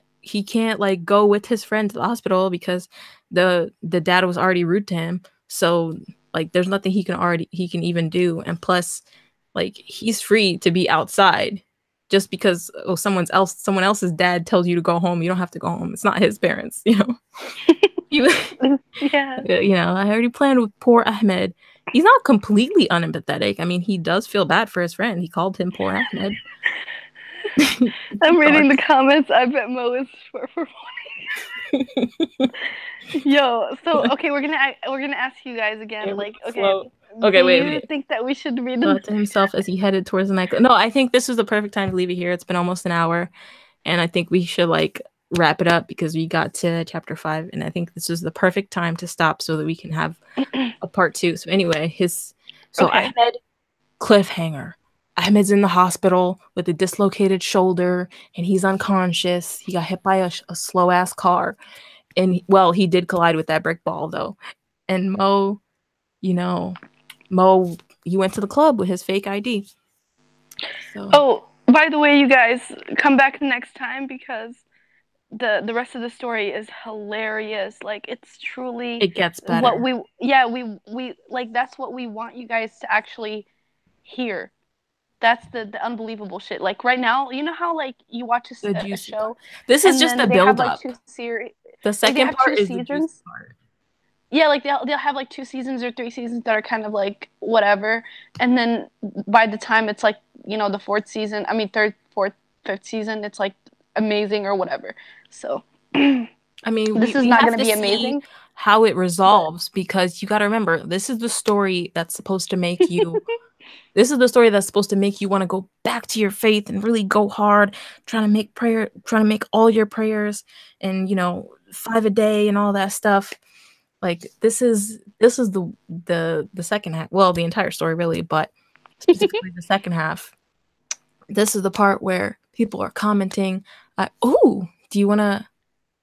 like go with his friend to the hospital because the dad was already rude to him. So like, there's nothing he can even do. And plus, like, he's free to be outside. Just because someone else's dad tells you to go home, you don't have to go home. It's not his parents. You, Yeah. I already planned with poor Ahmed. He's not completely unempathetic. I mean, he does feel bad for his friend. He called him poor Ahmed. I'm reading the comments. I bet Mo is short for Yo, so okay, we're gonna ask you guys again. Camera Like, okay, float. do Okay, you wait. think that we should read them? Thought to himself as he headed towards the nightclub. No, I think this was the perfect time to leave it here. It's been almost an hour, and I think we should wrap it up because we got to chapter 5, and I think this is the perfect time to stop so that we can have a part 2. So anyway, Okay. Ahmed, cliffhanger. Ahmed's in the hospital with a dislocated shoulder, and he's unconscious. He got hit by a slow ass car, and he did collide with that brick ball though. And you know, Mo, he went to the club with his fake ID. So Oh, by the way, you guys come back next time because the rest of the story is hilarious. Like it's truly it gets what better. we like that's what we want you guys to actually hear. That's the unbelievable shit. Like right now, you know how like you watch The a juicy part. show, This is and just the then they have build like up. two series, The like they second have two part is the juicy seasons. part. Yeah, like they'll have like two seasons or three seasons that are kind of like whatever, and then by the time it's like the fourth season, I mean third, fourth, fifth season, it's like amazing or whatever. So I mean, this is we not have going to to be see amazing, how it but resolves because you got to remember, this is the story that's supposed to make you this is the story that's supposed to make you want to go back to your faith and really go hard, trying to make all your prayers and, 5 a day and all that stuff. Like this is the second half. Well, the entire story really, but specifically the second half. This is the part where people are commenting, "Oh, do you want to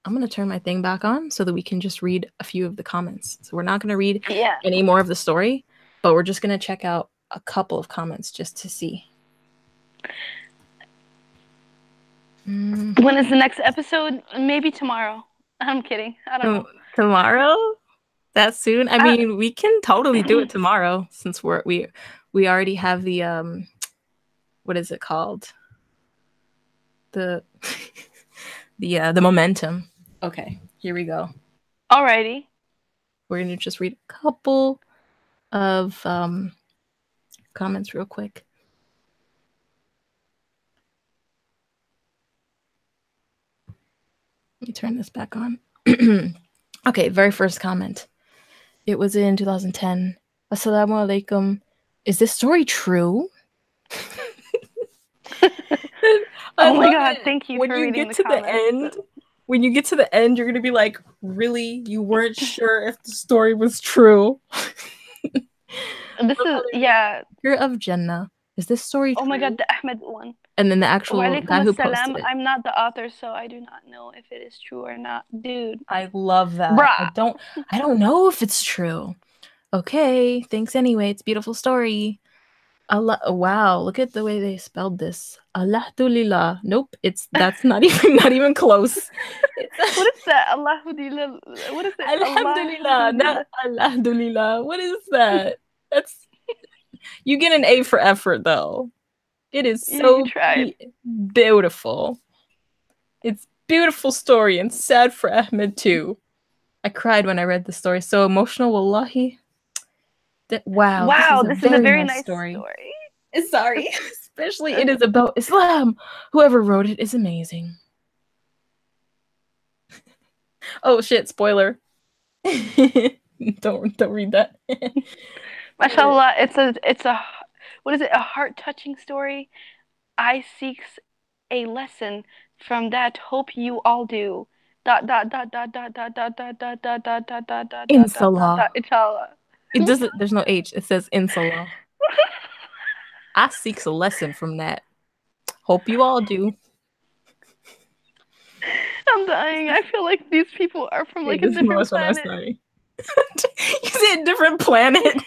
I'm going to turn my thing back on so that we can just read a few of the comments." So we're not going to read yeah. any more of the story, but we're just going to check out a couple of comments just to see. When is the next episode? Maybe tomorrow. I'm kidding. I don't know. Tomorrow? That soon? I I, mean, we can totally do it tomorrow since we already have the what is it called? The the momentum. Okay, here we go. Alrighty. We're going to just read a couple of comments real quick. Let me turn this back on. Okay, very first comment. It was in 2010. Assalamu alaikum. Is this story true? I Oh my love god, it. thank you When for you reading get the to the comments. end, when you get to the end, you're gonna be like, really? You weren't sure if the story was true. This is, yeah. Fear of Jannah. Is this story Oh my true? god, the Ahmed one. And then the actual Walaikum guy who assalam. posted it. I'm not the author, so I do not know if it is true or not. Dude. I love that. Bruh. I don't know if it's true. Okay, thanks anyway. It's a beautiful story. Allah, wow, look at the way they spelled this. Alhamdulillah. Nope, that's not even close. What is that? Alhamdulillah. What is it? Alhamdulillah, not Alhamdulillah. Alhamdulillah. What is that? That's You get an A for effort though. It is You so tried. beautiful. It's beautiful story and sad for Ahmed too. I cried when I read the story. So emotional, wallahi. Wow, this is Wow, a this is a very very nice nice story. story. Sorry. Especially it is about Islam. Whoever wrote it is amazing. Oh shit, spoiler. don't read that. Mashallah, it's a what is it? A heart-touching story. I seeks a lesson from that. Hope you all do. Dot dot dot dot dot dot dot dot dot dot dot dot dot dot In dot dot dot Salah. dot. Inshallah. It doesn't there's no H. It says in Salah. I seeks a lesson from that. Hope you all do. I'm dying. I feel like these people are from Wait, like a this is different most one. I'm planet. sorry. You said different planet.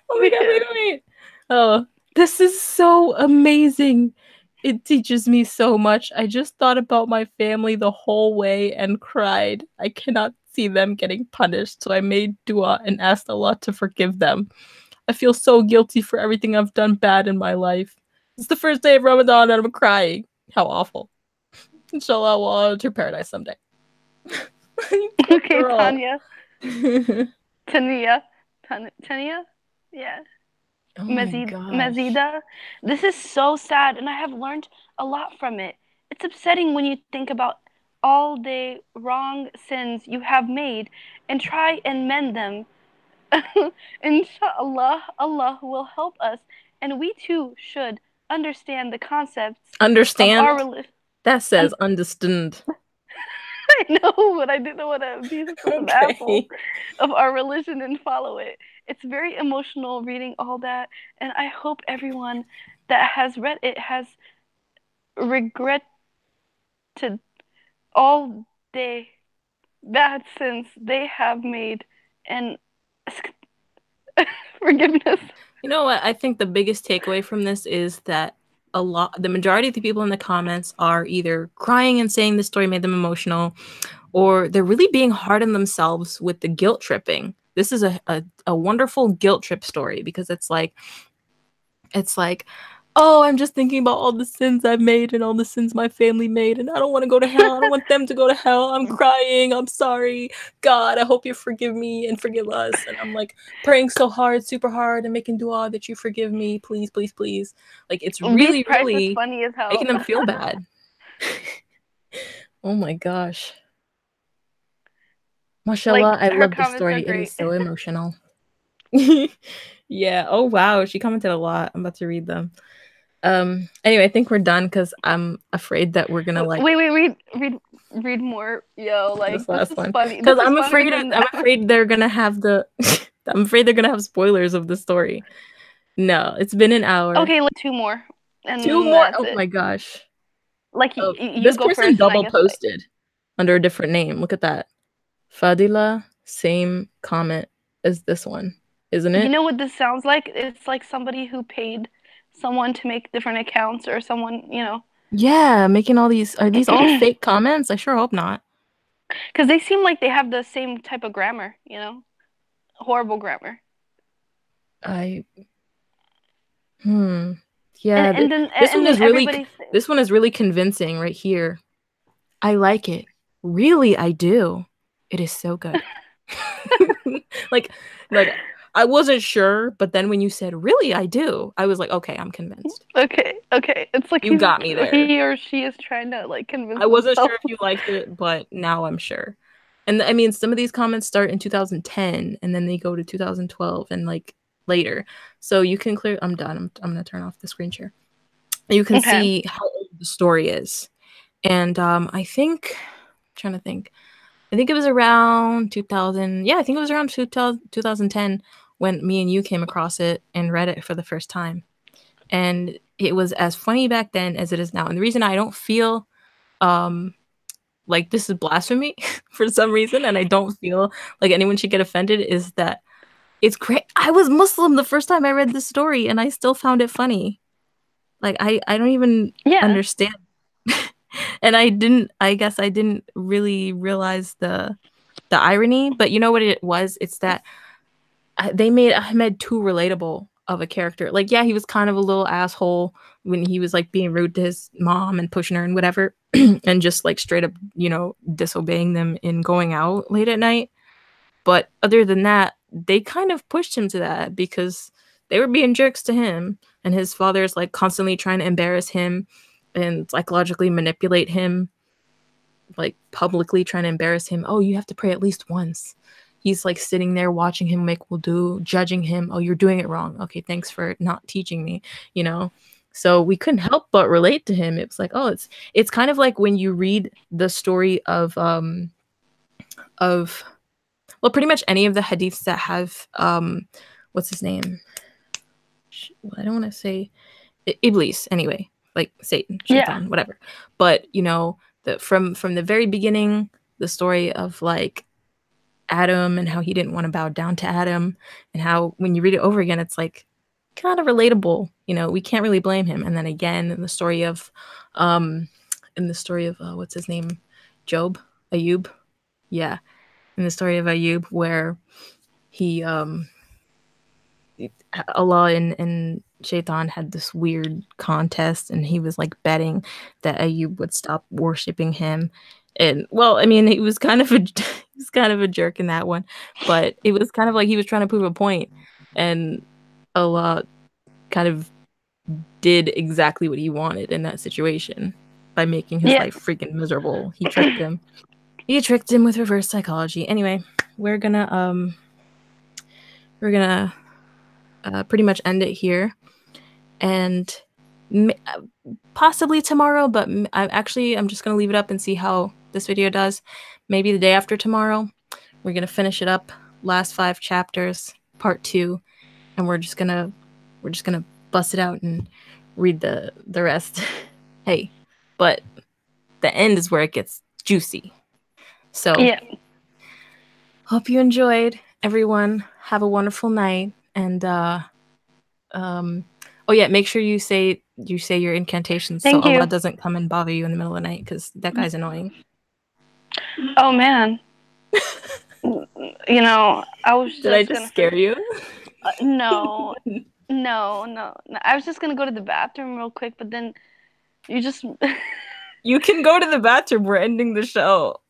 Oh my god, wait. Oh, this is so amazing. It teaches me so much. I just thought about my family the whole way and cried. I cannot see them getting punished, so I made dua and asked Allah to forgive them. I feel so guilty for everything I've done bad in my life. It's the first day of Ramadan and I'm crying. How awful. Inshallah, we'll all enter paradise someday. Okay, Girl. Tanya. Tania. Tania? Yeah. Oh my gosh. Mazida. This is so sad, and I have learned a lot from it. It's upsetting when you think about all the wrong sins you have made and try and mend them. Inshallah, Allah will help us, and we too should understand the concepts of Understand? our religion. That says understand. I know, but I didn't want to be such an asshole Okay. of our religion and follow it. It's very emotional reading all that, and I hope everyone that has read it has regretted all the bad sins they have made and forgiveness. You know what? I think the biggest takeaway from this is that the majority of the people in the comments are either crying and saying the story made them emotional, or they're really being hard on themselves with the guilt tripping. This is a wonderful guilt trip story because it's like It's like, oh, I'm just thinking about all the sins I've made and all the sins my family made, and I don't want to go to hell. I don't want them to go to hell. I'm crying. I'm sorry. God, I hope you forgive me and forgive us. And I'm like praying so hard, super hard, and making dua that you forgive me. Please, please, please. Like, it's Beast really, Price is really funny as making hell. them feel bad. Oh my gosh. Mashallah, Like I her love this comments are story. It is great. so emotional. Yeah. Oh wow, she commented a lot. I'm about to read them. Anyway, I think we're done because I'm afraid that we're gonna like Wait, read more. Yo, this like this last is one. funny. Because This is funnier than I'm that. afraid they're gonna have the I'm afraid they're gonna have spoilers of the story. No, it's been an hour. Okay, like two more, Two and more. that's Oh it. my gosh. Like Oh, you this go person first, and I double guess like. posted under a different name. Look at that. Fadila, same comment as this one, isn't You it? know what this sounds like? It's like somebody who paid someone to make different accounts or someone, Yeah, making all these are these all fake comments? I sure hope not. because they seem like they have the same type of grammar, horrible grammar. I hmm. And Yeah, and then this one and then is really everybody's this one is really convincing right here. I like it. Really, I do. It is so good. Like like I wasn't sure, but then when you said really I do, I was like, okay, I'm convinced. okay, okay. It's like You got me there. he or she is trying to like I convince wasn't sure themselves. if you liked it, but now I'm sure. And I mean, some of these comments start in 2010 and then they go to 2012 and like later. So you can clear I'm done. I'm gonna turn off the screen share. You can Okay. see how old the story is. And I think I'm trying to think. I think it was around 2000. Yeah, I think it was around 2010 when me and you came across it and read it for the first time. And it was as funny back then as it is now. And the reason I don't feel um like this is blasphemy for some reason and I don't feel like anyone should get offended is that it's great. I was Muslim the first time I read this story and I still found it funny. Like I don't even Yeah. understand. And I guess I didn't really realize the irony, but you know what it was? It's that they made Ahmed too relatable of a character. Like, yeah, he was kind of a little asshole when he was like being rude to his mom and pushing her and whatever, and just like straight up, disobeying them in going out late at night. But other than that, they kind of pushed him to that because they were being jerks to him, and his father's like constantly trying to embarrass him and psychologically manipulate him, like publicly trying to embarrass him. Oh, you have to pray at least once. He's like sitting there watching him make wudu, judging him. Oh, you're doing it wrong. Okay, thanks for not teaching me, you know? So we couldn't help but relate to him. It was like, oh, it's kind of like when you read the story of well, pretty much any of the hadiths that have what's his name? Well, I don't want to say Iblis anyway, like Satan, Yeah. Shaitan, whatever. But from the very beginning, the story of like Adam and how he didn't want to bow down to Adam, and how when you read it over again, it's like kind of relatable. We can't really blame him. And then again, um, in the story of what's his name, Job, Ayub, yeah, in the story of Ayub, where he Allah and Shaitan had this weird contest, and he was like betting that Ayub would stop worshiping him. And well, I mean, he was kind of a he was kind of a jerk in that one, but it was kind of like he was trying to prove a point, and Allah kind of did exactly what he wanted in that situation by making his Yeah. life freaking miserable. He tricked him. He tricked him with reverse psychology. Anyway, we're gonna pretty much end it here. And possibly tomorrow, but I'm just gonna leave it up and see how this video does. Maybe the day after tomorrow, we're gonna finish it up. Last 5 chapters, part 2, and we're just gonna bust it out and read the rest. Hey, but the end is where it gets juicy. So Yeah. hope you enjoyed, everyone. Have a wonderful night, and oh yeah, make sure you say your incantations so Thank Allah you. doesn't come and bother you in the middle of the night because that guy's annoying. Oh man. I was Did I just just gonna scare say you? no. No, no, no. I was just gonna go to the bathroom real quick, but then you just You can go to the bathroom. We're ending the show.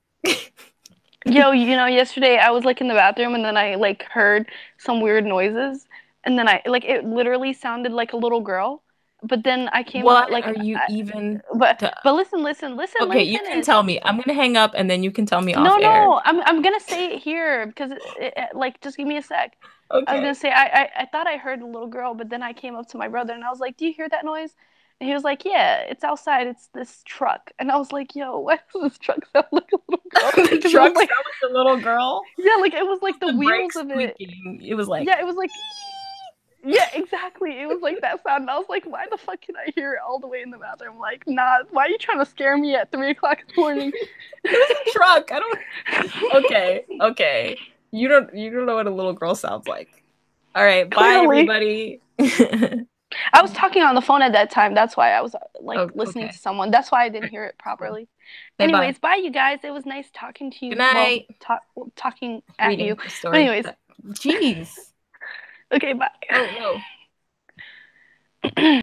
Yo, yesterday I was like in the bathroom and then I like heard some weird noises and then I like it literally sounded like a little girl. But then I came What like are you even but to... listen, let Okay, me you can finish. tell me. I'm gonna hang up and then you can tell me off No, air. no, I'm gonna say it here because like just give me a sec. I was gonna Okay. say I thought I heard a little girl, but then I came up to my brother and I was like, "Do you hear that noise?" And he was like, "Yeah, it's outside. It's this truck." And I was like, "Yo, why does this truck sound like a little girl?" The Because it was truck like, sounded like a little girl. yeah, like it was like the The wheels brakes of it. squeaking. It was like, Yeah, it was like, yeah, exactly. It was like that sound. And I was like, why the fuck can I hear it all the way in the bathroom? Like, nah, why are you trying to scare me at 3 o'clock in the morning? it was a truck. I don't... Okay, okay. You don't know what a little girl sounds like. All right, bye Clearly. everybody. I was talking on the phone at that time. That's why I was like Oh, listening to okay. someone. That's why I didn't hear it properly. Say bye. Anyways, bye, you guys. It was nice talking to Good you. Well, night. talking at you. Reading the But story. anyways, Jeez. okay, bye. Oh no.